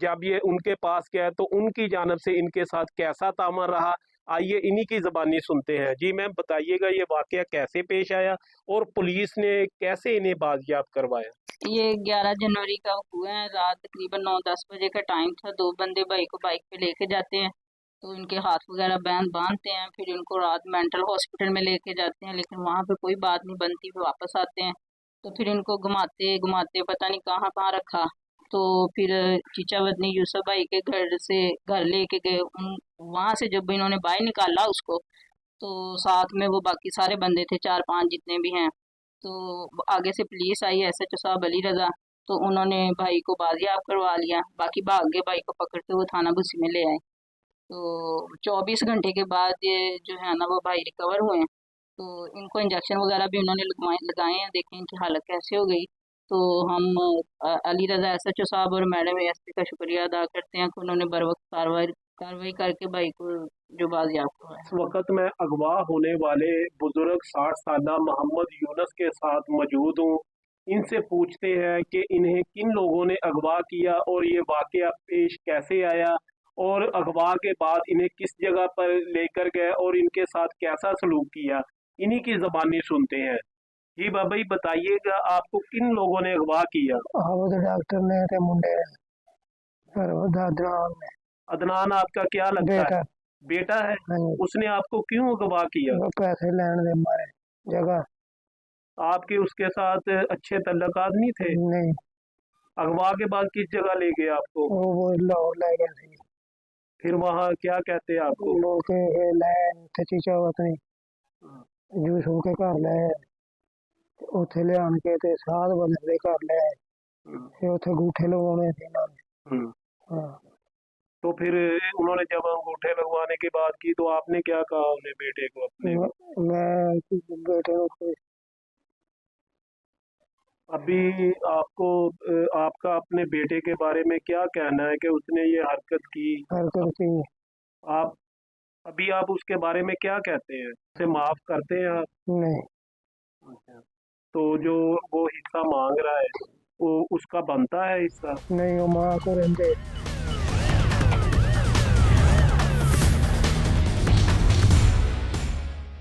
जब ये उनके पास गया तो उनकी जानब से इनके साथ कैसा तामन रहा। आइए इन्हीं की ज़बानी सुनते हैं। जी मैम बताइएगा ये वाक़या कैसे पेश आया और पुलिस ने कैसे इन्हें बाजियाब करवाया। ये 11 जनवरी का हुआ है। रात तकरीबन 9-10 बजे का टाइम था। 2 बंदे भाई को बाइक पे लेके जाते हैं तो इनके हाथ वगैरह बांधते हैं, फिर इनको रात मेंटल हॉस्पिटल में लेके जाते हैं, लेकिन वहाँ पे कोई बात नहीं बनती। फिर वापस आते हैं तो फिर इनको घुमाते घुमाते पता नहीं कहाँ कहाँ रखा। तो फिर चीचा वदनी यूसुफ भाई के घर से घर लेके गए। वहाँ से जब इन्होंने बाहर निकाला उसको तो साथ में वो बाकी सारे बंदे थे, 4-5 जितने भी हैं। तो आगे से पुलिस आई, SHO साहब अली रजा, तो उन्होंने भाई को बाजियाब करवा लिया। बाकी भाग गए, भाई को पकड़ के वो थाना बुसी में ले आए। तो 24 घंटे के बाद ये जो है ना वो भाई रिकवर हुए हैं। तो इनको इंजेक्शन वगैरह भी उन्होंने लगाए हैं। देखें इनकी हालत कैसे हो गई। तो हम अली रजा SHO साहब और मैडम ASP का शुक्रिया अदा करते हैं कि उन्होंने बर वक्त कार्रवाई करके भाई को जो बाजियाब करवाया। इस वक्त मैं अगवा होने वाले बुजुर्ग 60 साला मोहम्मद यूनुस के साथ मौजूद हूँ। इनसे पूछते हैं कि इन्हें किन लोगों ने अगवा किया और ये वाक़या पेश कैसे आया और अगवा के बाद इन्हें किस जगह पर लेकर गए और इनके साथ कैसा सलूक किया। इन्हीं की ज़बानी सुनते हैं। जी बाबा जी बताइएगा आपको किन लोगों ने अगवा किया। वो तो डॉक्टर ने ते मुंडे अदनान आपका क्या लगता है? बेटा है। उसने आपको क्यों अगवा किया? पैसे लेने दे मारे जगह। आपके उसके साथ अच्छे तल्लुकात नहीं थे? नहीं। अगवा के बाद किस जगह ले गए आपको? वो लाहौर ले गए थे। फिर वहाँ क्या कहते हैं आपको? लोग ले चीचा वतनी यूसुफ के घर ले उथे ले आन के ते साध बंदे दे घर ले फिर उथे अंगूठे लगवाने थे इन्होंने। हाँ। तो फिर उन्होंने जब अंगूठे लगवाने की बात की तो आपने क्या कहा उन्हें बेटे को अपने? मैं बेटे को अभी आपको आपका अपने बेटे के बारे में क्या कहना है कि उसने ये हरकत की? आप अभी आप उसके बारे में क्या कहते हैं? उसे माफ करते हैं आप? नहीं। अच्छा। तो जो वो हिस्सा मांग रहा है वो उसका बनता है हिस्सा? नहीं, वो माँ को रहते।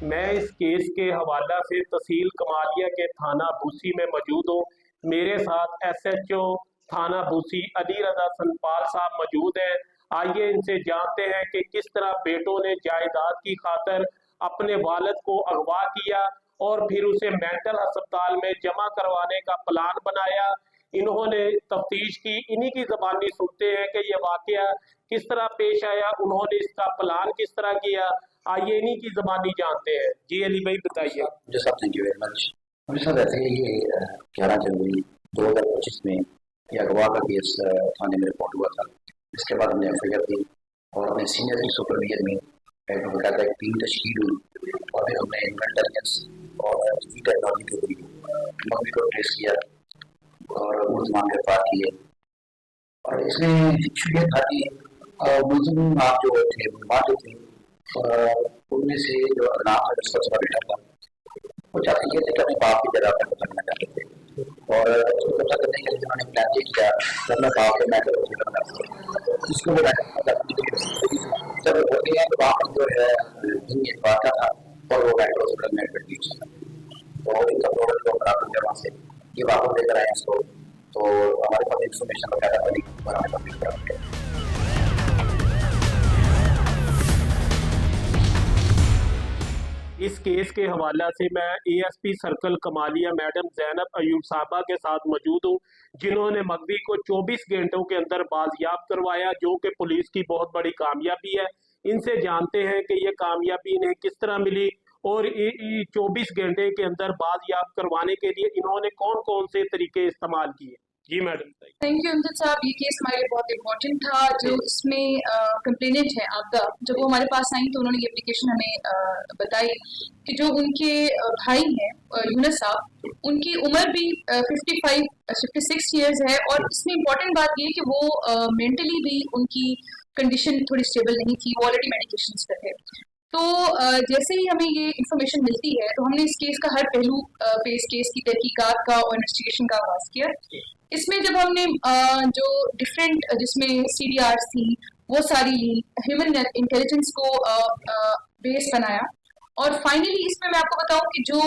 मैं इस केस के हवाला से तहसील कमालिया के थाना बूसी में मौजूद हूँ। मेरे साथ SHO थाना बूसी अली रजा सनपाल साहब मौजूद हैं। आइए इनसे जानते हैं कि किस तरह बेटों ने जायदाद की खातिर अपने वालिद को अगवा किया और फिर उसे मेंटल अस्पताल में जमा करवाने का प्लान बनाया। इन्होंने तफ्तीश की। इन्हीं की ज़बानी सुनते हैं कि ये वाक़या किस तरह पेश आया, उन्होंने इसका प्लान किस तरह किया। आइए इन्हीं की ज़बानी जानते हैं। जी अली भाई बताइए। जी साहब थैंक यू वेरी मच। मेरे साथ ऐसे ये 11 जनवरी 2025 में ये अगवा का केस थाने में रिपोर्ट हुआ था। इसके बाद हमने FIR दी और अपने सीनियर की सुपरविजन में बकायदा एक टीम तश्कील हुई और फिर हमने इंटेलिजेंस और टेक्नोलॉजी के जरिए मम्मी को ट्रेस किया और मुलजमान गिरफ्तार किए। और इसमें इशू ये था कि मुलजिम आप जो थे जो थे उनमें से जो नाम है उसका बेटा था, वो चाहते ये थे कि अपने बाप की जगह पर कब्जा करना चाहते थे, और उसको कब्जा करने के लिए उन्होंने प्लान ये किया कि अपना बाप के मैटर इसको वो जब होते हैं तो वहाँ पर जो है दिन इतवार का था और वो मेट्रो हॉस्पिटल में एडमिट थी, तो इनका प्रोडक्ट को खराब हो गया वहाँ से, ये वापस लेकर आए इसको, तो हमारे पास इंफॉर्मेशन वगैरह बनी और हमें कंप्लीट करा दिया। इस केस के हवाले से मैं ASP circle Kamalia madam Zainab Ayub साहबा के साथ मौजूद हूँ, जिन्होंने मगवी को 24 घंटों के अंदर बाजियाब करवाया, जो कि पुलिस की बहुत बड़ी कामयाबी है। इनसे जानते हैं कि ये कामयाबी इन्हें किस तरह मिली और 24 घंटे के अंदर बाजियाब करवाने के लिए इन्होंने कौन कौन से तरीके इस्तेमाल किए। जी मैडम। थैंक यू अमजद साहब। ये केस हमारे लिए बहुत इम्पोर्टेंट था। जो इसमें कंप्लेनेंट है आपदा, जब वो हमारे पास आई तो उन्होंने ये एप्लीकेशन हमें बताई कि जो उनके भाई हैं यूनुस साहब, उनकी उम्र भी 56 ईयर्स है, और इसमें इम्पोर्टेंट बात ये कि वो मेंटली भी उनकी कंडीशन थोड़ी स्टेबल नहीं थी, वो ऑलरेडी मेडिकेशंस पे थे। तो जैसे ही हमें ये इन्फॉर्मेशन मिलती है तो हमने इस केस का हर पहलू पे इस केस की तहकीकात का और इन्वेस्टिगेशन का आगाज किया। इसमें जब हमने जो डिफरेंट जिसमें CDRs थी वो सारी ली, ह्यूमन इंटेलिजेंस को बेस बनाया, और फाइनली इसमें मैं आपको बताऊं कि जो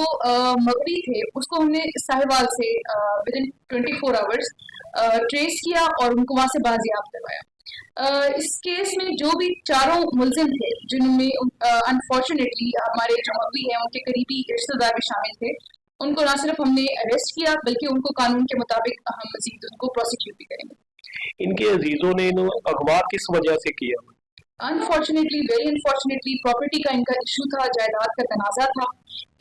मगवी थे उसको हमने साहिवाल से विद इन 24 आवर्स ट्रेस किया और उनको वहां से बाजियाब करवाया। इस केस में जो भी चारों मुलजिम थे, जिनमें अनफॉर्चुनेटली हमारे जो मगवी हैं उनके करीबी रिश्तेदार भी शामिल थे, उनको ना सिर्फ हमने अरेस्ट किया बल्कि उनको कानून के मुताबिक हम मजीद उनको प्रोसिक्यूट भी करेंगे। इनके अजीजों ने अगवा किस वजह से किया? अनफॉर्चुनेटली, वेरी अनफॉर्चुनेटली प्रॉपर्टी का इनका इशू था, जायदाद का तनाज़ा था।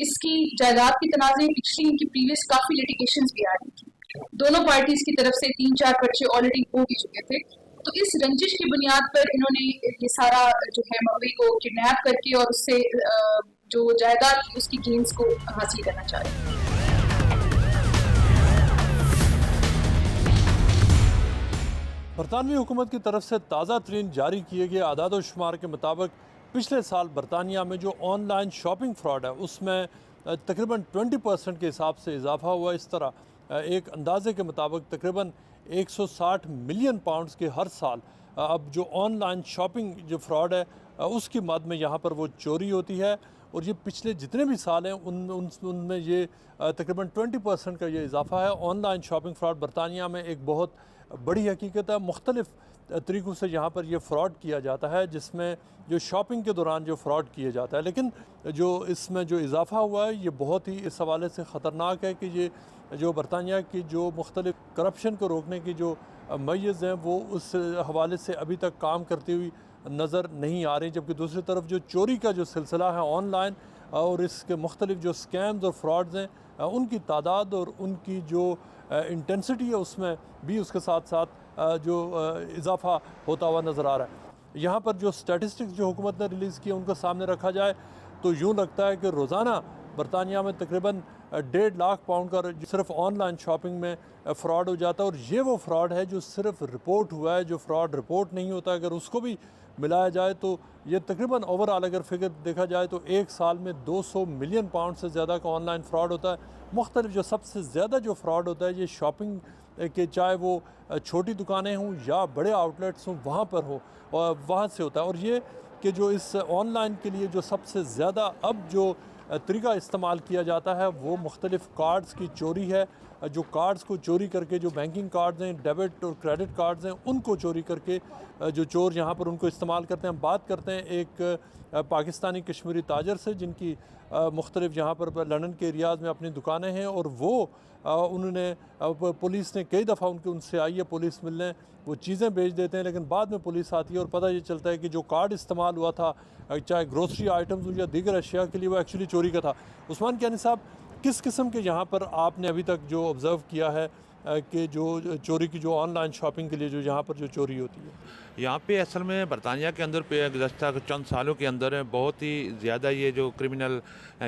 इसकी जायदाद की तनाज़े पिछली इनकी प्रीवियस काफ़ी लिटिगेशंस भी आ रही थी, दोनों पार्टीज की तरफ से 3-4 पर्चे ऑलरेडी हो भी चुके थे। तो इस रंजिश की बुनियाद पर इन्होंने ये सारा जो है मगवी को किडनैप करके और उससे जो जायदाद थी उसकी गेन्स को हासिल करना चाह रहे हैं। बरतानवी हुकूमत की तरफ से ताज़ा तरीन जारी किए गए आदाद शुमार के मुताबिक पिछले साल बरतानिया में जो ऑनलाइन शॉपिंग फ्रॉड है उसमें तकरीबन 20% के हिसाब से इजाफा हुआ। इस तरह एक अंदाजे के मुताबिक तकरीबन 160 मिलियन पाउंड्स के हर साल अब जो ऑनलाइन शॉपिंग जो फ्रॉड है उसकी मद में यहाँ पर वो चोरी होती है, और ये पिछले जितने भी साल हैं उनमें ये तकरीबन 20% का ये इजाफा है। ऑनलाइन शॉपिंग फ्रॉड बरतानिया में एक बहुत बड़ी हकीकत है। मुख्तलिफ तरीक़ों से यहाँ पर यह फ़्रॉड किया जाता है, जिसमें जो शॉपिंग के दौरान जो फ़्रॉड किया जाता है, लेकिन जो इसमें जो इजाफा हुआ है ये बहुत ही इस हवाले से ख़तरनाक है कि ये जो बरतानिया की जो मुख्तलिफ करप्शन को रोकने की जो मैज़ हैं वो उस हवाले से अभी तक काम करती हुई नज़र नहीं आ रही, जबकि दूसरी तरफ जो चोरी का जो सिलसिला है ऑनलाइन और इसके मुख्तलिफ जो स्कैम्स और फ्रॉड्स हैं उनकी तादाद और उनकी जो इंटेंसिटी है उसमें भी उसके साथ साथ जो इजाफा होता हुआ नज़र आ रहा है। यहाँ पर जो स्टैटिस्टिक्स जो हुकूमत ने रिलीज़ किए उनको सामने रखा जाए तो यूँ लगता है कि रोज़ाना बरतानिया में तकरीबन 1.5 लाख पाउंड का सिर्फ ऑनलाइन शॉपिंग में फ़्रॉड हो जाता है, और ये वो फ्रॉड है जो सिर्फ रिपोर्ट हुआ है, जो फ्रॉड रिपोर्ट नहीं होता। अगर उसको भी मिलाया जाए तो ये तकरीबन ओवरऑल अगर फिगर देखा जाए तो एक साल में 200 मिलियन पाउंड से ज़्यादा का ऑनलाइन फ्रॉड होता है। मुख्तलिफ जो सबसे ज़्यादा जो फ्रॉड होता है ये शॉपिंग के, चाहे वो छोटी दुकानें हों या बड़े आउटलेट्स हों, वहाँ पर हो और वहाँ से होता है। और ये कि जो इस ऑनलाइन के लिए जो सबसे ज़्यादा अब जो तरीका इस्तेमाल किया जाता है वो मुख्तलिफ कार्ड्स की चोरी है। जो कार्ड्स को चोरी करके, जो बैंकिंग कार्ड्स हैं, डेबिट और क्रेडिट कार्ड्स हैं, उनको चोरी करके जो चोर यहाँ पर उनको इस्तेमाल करते हैं। बात करते हैं एक पाकिस्तानी कश्मीरी ताजर से जिनकी मुख्तलिफ यहाँ पर लंदन के एरियाज़ में अपनी दुकानें हैं, और वो उन्होंने पुलिस ने कई दफ़ा उनसे आई है पुलिस मिलने, वो चीज़ें बेच देते हैं, लेकिन बाद में पुलिस आती है और पता ये चलता है कि जो कार्ड इस्तेमाल हुआ था चाहे ग्रोसरी आइटम्स हो या दीगर अशिया के लिए वो एक्चुअली चोरी का था। उस्मान कियानी साहब, किस किस्म के यहाँ पर आपने अभी तक जो ऑब्ज़र्व किया है कि जो चोरी की जो ऑनलाइन शॉपिंग के लिए जो यहाँ पर जो चोरी होती है? यहाँ पे असल में बरतानिया के अंदर पे गुज़श्ता चंद सालों के अंदर बहुत ही ज़्यादा ये जो क्रिमिनल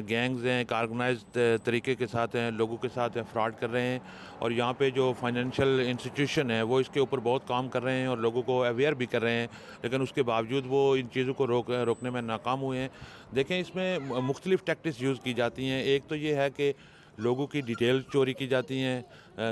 गैंग्स हैं ऑर्गेनाइज्ड तरीके के साथ हैं, लोगों के साथ फ्रॉड कर रहे हैं। और यहाँ पे जो फाइनेंशियल इंस्टीट्यूशन है वो इसके ऊपर बहुत काम कर रहे हैं और लोगों को अवेयर भी कर रहे हैं, लेकिन उसके बावजूद वो इन चीज़ों को रोकने में नाकाम हुए हैं। देखें, इसमें मुख्तलिफ़ टैक्टिक्स यूज़ की जाती हैं। एक तो ये है कि लोगों की डिटेल चोरी की जाती हैं।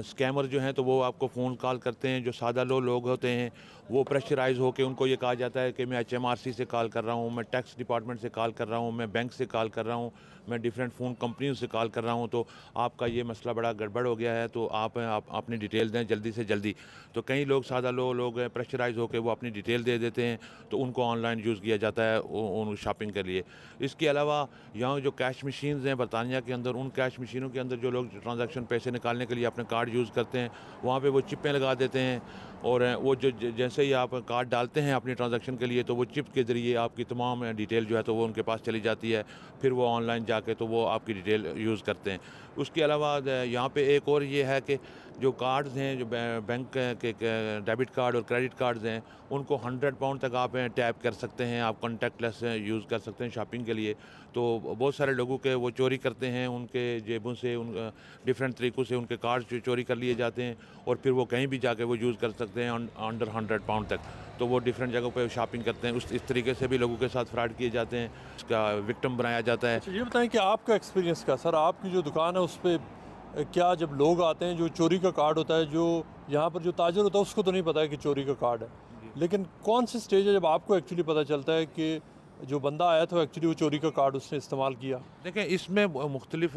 स्कैमर जो हैं तो वो आपको फ़ोन कॉल करते हैं। जो सादा लोग होते हैं वो प्रेशराइज़ होकर उनको ये कहा जाता है कि मैं HMRC से कॉल कर रहा हूँ, मैं टैक्स डिपार्टमेंट से कॉल कर रहा हूँ, मैं बैंक से कॉल कर रहा हूँ, मैं डिफरेंट फ़ोन कंपनियों से कॉल कर रहा हूँ, तो आपका ये मसला बड़ा गड़बड़ हो गया है, तो आप अपनी डिटेल दें जल्दी से जल्दी। तो कई लोग सादा लोग प्रेशराइज़ होकर वो अपनी डिटेल दे देते हैं, तो उनको ऑनलाइन यूज़ किया जाता है उन शॉपिंग के लिए। इसके अलावा यहाँ जो कैश मशीन्स हैं बरतानिया के अंदर, उन कैश मशीनों के अंदर जो लोग ट्रांजैक्शन पैसे निकालने के लिए अपने कार्ड यूज़ करते हैं, वहाँ पे वो चिपें लगा देते हैं। और वो जो जैसे ही आप कार्ड डालते हैं अपनी ट्रांजैक्शन के लिए, तो वो चिप के ज़रिए आपकी तमाम डिटेल जो है तो वो उनके पास चली जाती है। फिर वो ऑनलाइन जाके तो वो आपकी डिटेल यूज़ करते हैं। उसके अलावा यहाँ पे एक और ये है कि जो कार्ड्स हैं, जो बैंक के डेबिट कार्ड और क्रेडिट कार्ड्स हैं, उनको 100 पाउंड तक आप टैप कर सकते हैं, आप कॉन्टैक्टलेस यूज़ कर सकते हैं शॉपिंग के लिए। तो बहुत सारे लोगों के वो चोरी करते हैं, उनके जेबों से उन डिफरेंट तरीक़ों से उनके कार्ड्स चोरी कर लिए जाते हैं और फिर वो कहीं भी जाके वो यूज़ कर सकते हैं अंडर 100 पाउंड तक। तो वो डिफरेंट जगहों पे शॉपिंग करते हैं। इस तरीके से भी लोगों के साथ फ्रॉड किए जाते हैं, इसका विक्टिम बनाया जाता है। अच्छा, ये बताएं कि आपका एक्सपीरियंस क्या सर, आपकी जो दुकान है उस पर क्या जब लोग आते हैं, जो चोरी का कार्ड होता है, जो यहाँ पर जो ताजर होता है उसको तो नहीं पता है कि चोरी का कार्ड है, लेकिन कौन सी स्टेज है जब आपको एक्चुअली पता चलता है कि जो बंदा आया था एक्चुअली वो चोरी का कार्ड उसने इस्तेमाल किया? देखें, इसमें मुख्तलिफ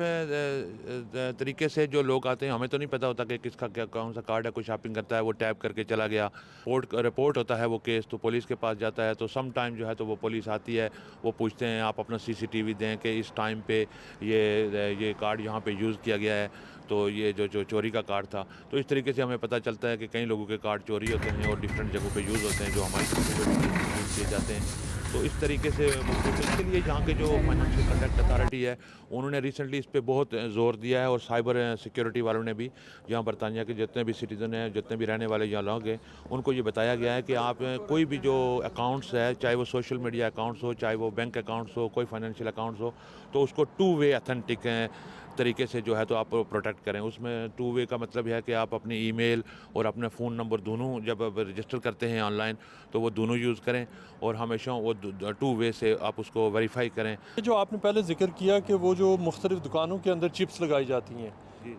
तरीके से जो लोग आते हैं, हमें तो नहीं पता होता कि किसका क्या कौन सा कार्ड है। कोई शॉपिंग करता है, वो टैप करके चला गया, रिपोर्ट होता है वो केस, तो पुलिस के पास जाता है। तो सम टाइम जो है तो वो पुलिस आती है, वो पूछते हैं आप अपना CCTV दें कि इस टाइम पे ये कार्ड यहाँ पे यूज़ किया गया है, तो ये जो चोरी का कार्ड था। तो इस तरीके से हमें पता चलता है कि कई लोगों के कार्ड चोरी होते हैं और डिफरेंट जगहों पे यूज़ होते हैं जो हमारे यूज़ किए जाते हैं। तो इस तरीके से इसके लिए यहाँ के जो फाइनेंशियल कंडक्ट अथॉरिटी है उन्होंने रिसेंटली इस पे बहुत ज़ोर दिया है, और साइबर सिक्योरिटी वालों ने भी, यहाँ बरतानिया के जितने भी सिटीज़न हैं, जितने भी रहने वाले यहाँ लोग हैं, उनको ये बताया गया है कि आप कोई भी जो अकाउंट्स है, चाहे वो सोशल मीडिया अकाउंट्स हो, चाहे वो बैंक अकाउंट्स हो, कोई फाइनेंशियल अकाउंट्स हो, तो उसको 2 वे ऑथेंटिक तरीके से जो है तो आप प्रोटेक्ट करें। उसमें 2 वे का मतलब है कि आप अपनी ईमेल और अपने फ़ोन नंबर दोनों जब रजिस्टर करते हैं ऑनलाइन, तो वो दोनों यूज़ करें और हमेशा वो 2 वे से आप उसको वेरीफाई करें। जो आपने पहले जिक्र किया कि वो जो मुख्तलिफ दुकानों के अंदर चिप्स लगाई जाती हैं,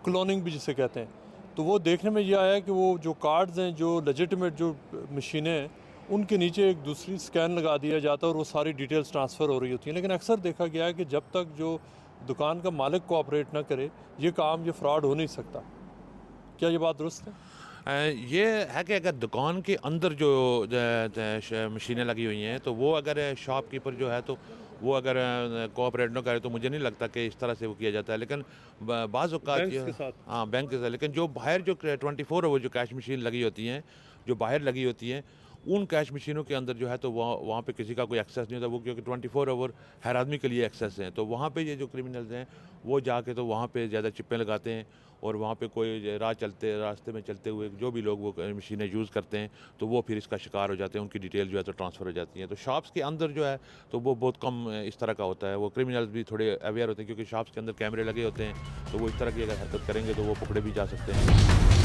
क्लोनिंग भी जिसे कहते हैं, तो वो देखने में ये आया कि वो जो कार्ड्स हैं, जो लेजिटिमेट जो मशीनें हैं, उनके नीचे एक दूसरी स्कैन लगा दिया जाता है और वो सारी डिटेल्स ट्रांसफ़र हो रही होती हैं। लेकिन अक्सर देखा गया है कि जब तक जो दुकान का मालिक कोऑपरेट ना करे, ये फ्रॉड हो नहीं सकता। क्या ये बात दुरुस्त है? ये है कि अगर दुकान के अंदर जो मशीनें लगी हुई हैं, तो वो अगर शॉपकीपर जो है तो वो अगर कोऑपरेट ना करे, तो मुझे नहीं लगता कि इस तरह से वो किया जाता है। लेकिन बाज़ औक़ात हाँ, बैंक के साथ, लेकिन जो बाहर जो 24 आवर जो कैश मशीन लगी होती हैं, जो बाहर लगी होती हैं, उन कैश मशीनों के अंदर जो है तो वहाँ पे किसी का कोई एक्सेस नहीं होता, वो क्योंकि 24 आवर हर आदमी के लिए एक्सेस हैं। तो वहाँ पे ये जो क्रिमिनल्स हैं वो जाके तो वहाँ पे ज़्यादा चिप्पें लगाते हैं, और वहाँ पे कोई रास्ते में चलते हुए जो भी लोग वो मशीनें यूज़ करते हैं, तो वो फिर इसका शिकार हो जाते हैं, उनकी डिटेल जो है तो ट्रांसफ़र हो जाती है। तो शॉप्स के अंदर जो है तो वो बहुत कम इस तरह का होता है। वो क्रिमिनल्स भी थोड़े अवेयर होते हैं, क्योंकि शॉप्स के अंदर कैमरे लगे होते हैं, तो वो इस तरह की अगर हरकत करेंगे तो वो पकड़े भी जा सकते हैं।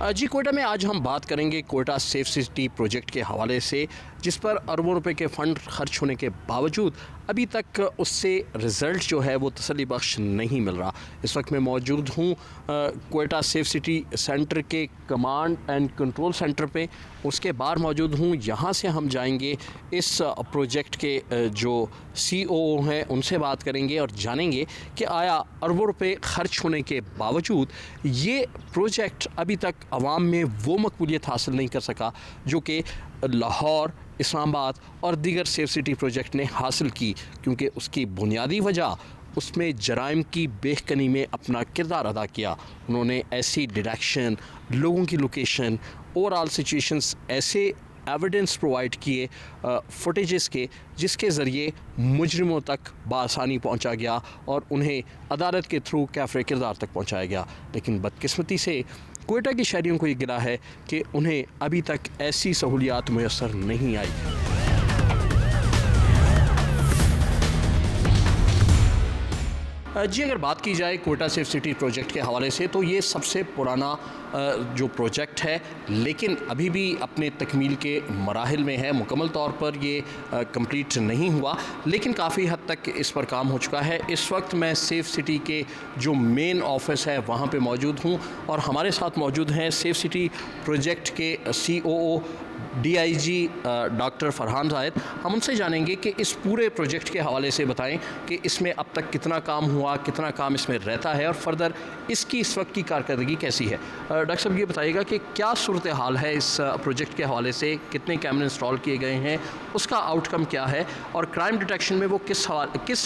जी, कोयटा में आज हम बात करेंगे कोयटा सेफ सिटी प्रोजेक्ट के हवाले से, जिस पर अरबों रुपए के फ़ंड खर्च होने के बावजूद अभी तक उससे रिज़ल्ट जो है वो तसल्ली बख्श नहीं मिल रहा। इस वक्त मैं मौजूद हूँ कोयटा सेफ सिटी सेंटर के कमांड एंड कंट्रोल सेंटर पे, उसके बाहर मौजूद हूँ। यहाँ से हम जाएंगे इस प्रोजेक्ट के जो COO हैं उनसे बात करेंगे और जानेंगे कि आया अरबों रुपए खर्च होने के बावजूद ये प्रोजेक्ट अभी तक आवाम में वो मकबूलियत हासिल नहीं कर सका जो कि लाहौर, इस्लामाबाद और दीगर सेफ सिटी प्रोजेक्ट ने हासिल की, क्योंकि उसकी बुनियादी वजह उसमें जराइम की बेखनी में अपना किरदार अदा किया। उन्होंने ऐसी डायरेक्शन, लोगों की लोकेशन, ओवरऑल सिचुएशंस ऐसे एविडेंस प्रोवाइड किए फुटेजेस के, जिसके ज़रिए मुजरिमों तक बआसानी पहुंचा गया और उन्हें अदालत के थ्रू कैफ़रे किरदार तक पहुंचाया गया। लेकिन बदकिस्मती से क्वेटा के शहरियों को ये गिला है कि उन्हें अभी तक ऐसी सहूलियात मुयस्सर नहीं आई। जी अगर बात की जाए कोटा सेफ सिटी प्रोजेक्ट के हवाले से, तो ये सबसे पुराना जो प्रोजेक्ट है, लेकिन अभी भी अपने तकमील के मराहिल में है। मुकम्मल तौर पर ये कंप्लीट नहीं हुआ, लेकिन काफ़ी हद तक इस पर काम हो चुका है। इस वक्त मैं सेफ सिटी के जो मेन ऑफिस है वहाँ पे मौजूद हूँ और हमारे साथ मौजूद हैं सेफ सिटी प्रोजेक्ट के COO DIG डॉक्टर फरहान जायद। हम उनसे जानेंगे कि इस पूरे प्रोजेक्ट के हवाले से बताएं कि इसमें अब तक कितना काम हुआ, कितना काम इसमें रहता है और फर्दर इसकी इस वक्त की कारकर्दगी कैसी है। डॉक्टर साहब ये बताइएगा कि क्या सूरत हाल है इस प्रोजेक्ट के हवाले से, कितने कैमरे इंस्टॉल किए गए हैं, उसका आउटकम क्या है और क्राइम डिटेक्शन में वो किस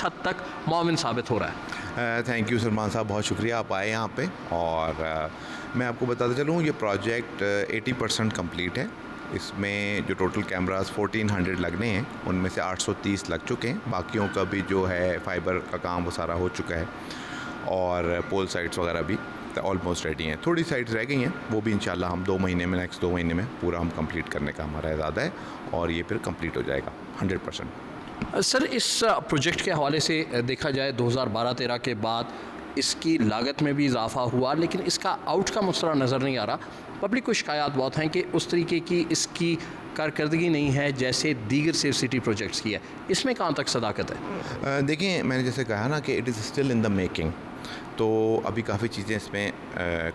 हद तक मुआविन साबित हो रहा है। थैंक यू सलमान साहब, बहुत शुक्रिया आप आए यहाँ पे। और मैं आपको बताता चलूँ, ये प्रोजेक्ट 80% कंप्लीट है। इसमें जो टोटल कैमरास 1400 लगने हैं, उनमें से 830 लग चुके हैं। बाकियों का भी जो है फाइबर का काम वो सारा हो चुका है और पोल साइट्स वगैरह भी ऑलमोस्ट रेडी हैं। थोड़ी साइट्स रह गई हैं, वो भी इंशाल्लाह हम 2 महीने में, नेक्स्ट 2 महीने में पूरा हम कंप्लीट करने का हमारा इरादा है और ये फिर कंप्लीट हो जाएगा 100%। सर, इस प्रोजेक्ट के हवाले से देखा जाए 2012-13 के बाद इसकी लागत में भी इजाफा हुआ, लेकिन इसका आउटकम उस तरह नज़र नहीं आ रहा। पब्लिक को शिकायत बहुत हैं कि उस तरीके की इसकी कारकर्दगी नहीं है जैसे दीगर सेफ सिटी प्रोजेक्ट्स की है। इसमें कहाँ तक सदाकत है? देखिए, मैंने जैसे कहा ना कि it is still in the making, तो अभी काफ़ी चीज़ें इसमें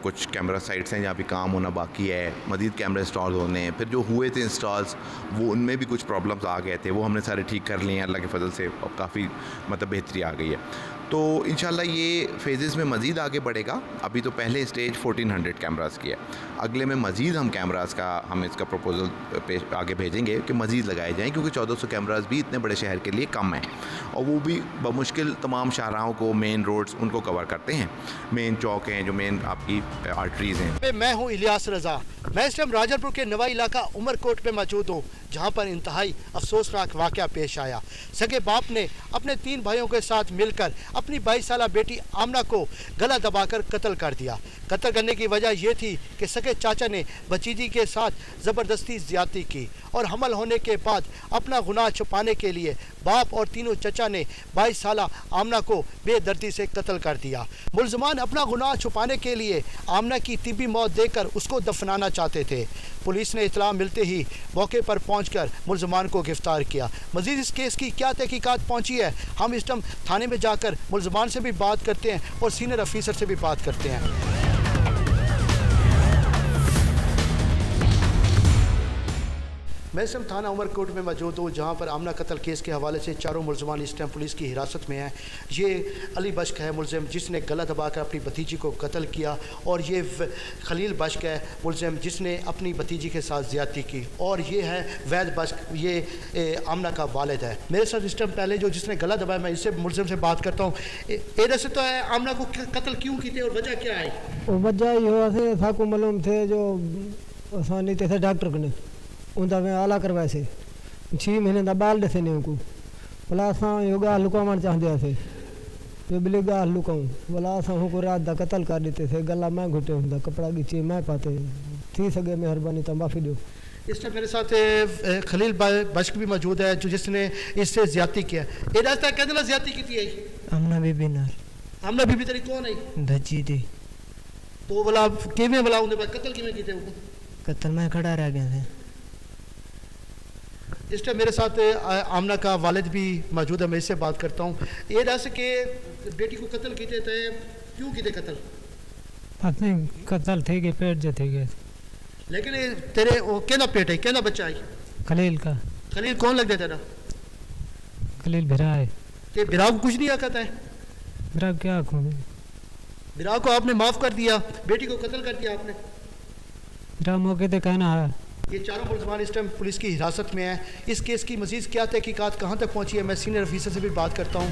कुछ कैमरा साइट्स हैं जहाँ भी काम होना बाकी है, मज़ीद कैमरे इंस्टॉल होने हैं। फिर जो हुए थे इंस्टॉल्स, वो उनमें भी कुछ प्रॉब्लम्स आ गए थे, वो हमने सारे ठीक कर लिए हैं अल्लाह के फजल से, और काफ़ी मतलब बेहतरी आ गई है। तो इंशाल्लाह ये फेजेस में मज़ीद आगे बढ़ेगा। अभी तो पहले स्टेज 1400 कैमरास की है, अगले में मज़ीद हम कैमरास का हम इसका प्रपोजल आगे भेजेंगे कि मज़ीद लगाए जाएँ, क्योंकि 1400 कैमरास भी इतने बड़े शहर के लिए कम है और वो भी बमुश्किल तमाम शाहराहों को, मेन रोड्स उनको कवर करते हैं, मेन चौक हैं जो मेन आपकी आर्टरीज़ हैं। मैं हूँ इलियास रज़ा। मैं इस टाइम राजरपुर के नवा इलाका उमरकोट में मौजूद हूँ, जहाँ पर इंतहाई अफसोसनाक वाक़या पेश आया। सगे बाप ने अपने 3 भाइयों के साथ मिलकर अपनी 22 साला बेटी आमना को गला दबाकर कत्ल कर दिया। कत्ल करने की वजह यह थी कि सगे चाचा ने भतीजी के साथ ज़बरदस्ती ज़्यादती की और हमल होने के बाद अपना गुनाह छुपाने के लिए बाप और तीनों चचा ने 22 साला आमना को बेदर्दी से कत्ल कर दिया। मुल्ज़मान अपना गुनाह छुपाने के लिए आमना की तिब्बी मौत देकर उसको दफनाना चाहते थे। पुलिस ने इतला मिलते ही मौके पर पहुंचकर मुल्ज़मान को गिरफ्तार किया। मज़ीद इस केस की क्या तहकीकात पहुंची है, हम इस टाइम थाने में जाकर मुल्ज़मान से भी बात करते हैं और सीनियर अफीसर से भी बात करते हैं। मैं इस टाइम थाना उमरकोट में मौजूद हूँ, जहाँ पर आमना कत्ल केस के हवाले से चारों मुल्ज़मान इस टाइम पुलिस की हिरासत में हैं। ये अली बश्क है मुल्ज़िम, जिसने गला दबाकर अपनी भतीजी को कत्ल किया, और ये खलील बश्क है मुल्ज़िम, जिसने अपनी भतीजी के साथ ज़्यादती की, और ये है वैद बश्क, ये आमना का वालिद है। मेरे साथ इस टाइम पहले जो जिसने गला दबाया, मैं इससे मुल्ज़िम से बात करता हूँ। ये से तो है आमना को कत्ल क्यों की थे और वजह क्या है? वजह ये था को मालूम थे जो आसानी थे डॉक्टर ने उनका मैं आला करवाए से 6 महीने का बाल दसे ने उनको बोला असा यो गाल लुकावण चाहते थे, जो बिले गाल लुकाऊँ बोला असा को रात का कत्ल कर देते थे। गला मैं घुटे होंगे, कपड़ा गिचे मैं पाते थी सके, मेहरबानी तो माफ़ी दो। इस टाइम मेरे साथ खलील बश्क भी मौजूद है, जो जिसने इससे ज्यादती किया। ये रास्ता कहते ज्यादती की थी आमना बीबी नाल। आमना बीबी तेरी कौन है? धजी थी। तो बोला किवें बोला उन्हें कत्ल किवें कीते उनको? कत्ल मैं खड़ा रह गया थे। इस टाइम मेरे साथ आमना का वालिद भी मौजूद है, मैं इससे बात करता हूँ। ये दस के बेटी को कत्ल कीते थे, क्यों कीते कत्ल? पत्नी कत्ल थे के पेट जो थे गए, लेकिन तेरे वो कहना पेट है, कहना बच्चा है? खलील का। खलील कौन लग गया तेरा? खलील भिरा है। ते भिरा को कुछ नहीं आकता है? भिरा क्या आखूँ? भिरा को आपने माफ़ कर दिया, बेटी को कत्ल कर दिया आपने। भिरा मौके पे कहना है। ये चारों मुल्ज़मान इस टाइम पुलिस की हिरासत में है। इस केस की मज़ीद क्या तहकीकात कहाँ तक पहुँची है, मैं सीनियर अफीसर से भी बात करता हूँ।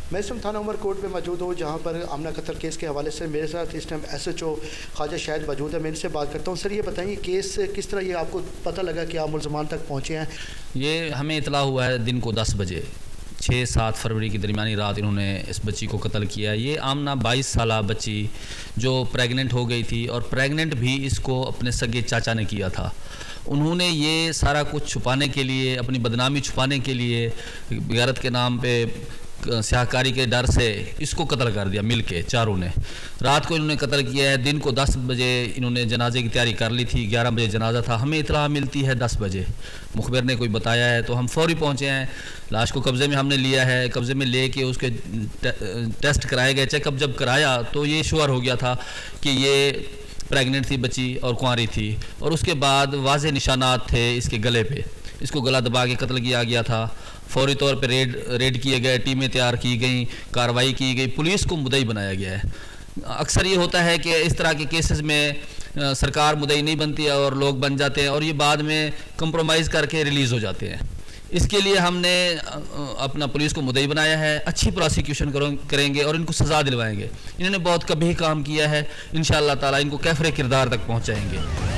मैं इस टाइम थाना उमरकोट में मौजूद हूँ, जहाँ पर आमना कत्ल केस के हवाले से मेरे साथ इस टाइम SHO ख्वाजा शाहिद मौजूद है। मैं इनसे बात करता हूँ। सर, ये बताइए केस किस तरह ये आपको पता लगा कि आप मुलजमान तक पहुँचे हैं? ये हमें इतला हुआ है दिन को 10 बजे 6-7 फरवरी की दरमियानी रात इन्होंने इस बच्ची को कत्ल किया। ये आमना 22 साल बच्ची जो प्रेग्नेंट हो गई थी, और प्रेग्नेंट भी इसको अपने सगे चाचा ने किया था। उन्होंने ये सारा कुछ छुपाने के लिए, अपनी बदनामी छुपाने के लिए, गैरत के नाम पे, स्याहकारी के डर से इसको कत्ल कर दिया मिल के चारों ने। रात को इन्होंने कत्ल किया है। दिन को 10 बजे इन्होंने जनाजे की तैयारी कर ली थी। 11 बजे जनाजा था। हमें इतला मिलती है 10 बजे, मुखबिर ने कोई बताया है, तो हम फौरी पहुंचे हैं। लाश को कब्ज़े में हमने लिया है। कब्ज़े में ले के उसके टेस्ट कराए गए। चेकअप जब कराया तो ये श्योर हो गया था कि ये प्रेग्नेंट थी बच्ची और कुंवारी थी। और उसके बाद वाज़े निशानात थे इसके गले पे। इसको गला दबा के कत्ल किया गया था। फौरी तौर पे रेड किए गए, टीमें तैयार की गई, कार्रवाई की गई, पुलिस को मुद्दई बनाया गया है। अक्सर ये होता है कि इस तरह के केसेस में सरकार मुद्दई नहीं बनती है और लोग बन जाते हैं, और ये बाद में कंप्रोमाइज़ करके रिलीज़ हो जाते हैं। इसके लिए हमने अपना पुलिस को मुद्दई बनाया है। अच्छी प्रोसिक्यूशन करेंगे और इनको सज़ा दिलवाएंगे। इन्होंने बहुत कभी काम किया है। इंशाअल्लाह ताला इनको कैफरे किरदार तक पहुँचाएँगे।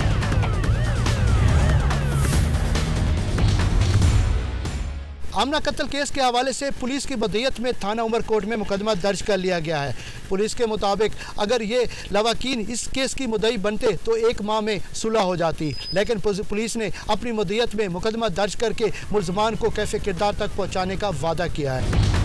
आमना कत्ल केस के हवाले से पुलिस की मदईयत में थाना उमरकोट में मुकदमा दर्ज कर लिया गया है। पुलिस के मुताबिक अगर ये लवाकीन इस केस की मुद्दई बनते तो 1 माह में सुलह हो जाती, लेकिन पुलिस ने अपनी मदईयत में मुकदमा दर्ज करके मुलजमान को कैफे किरदार तक पहुँचाने का वादा किया है।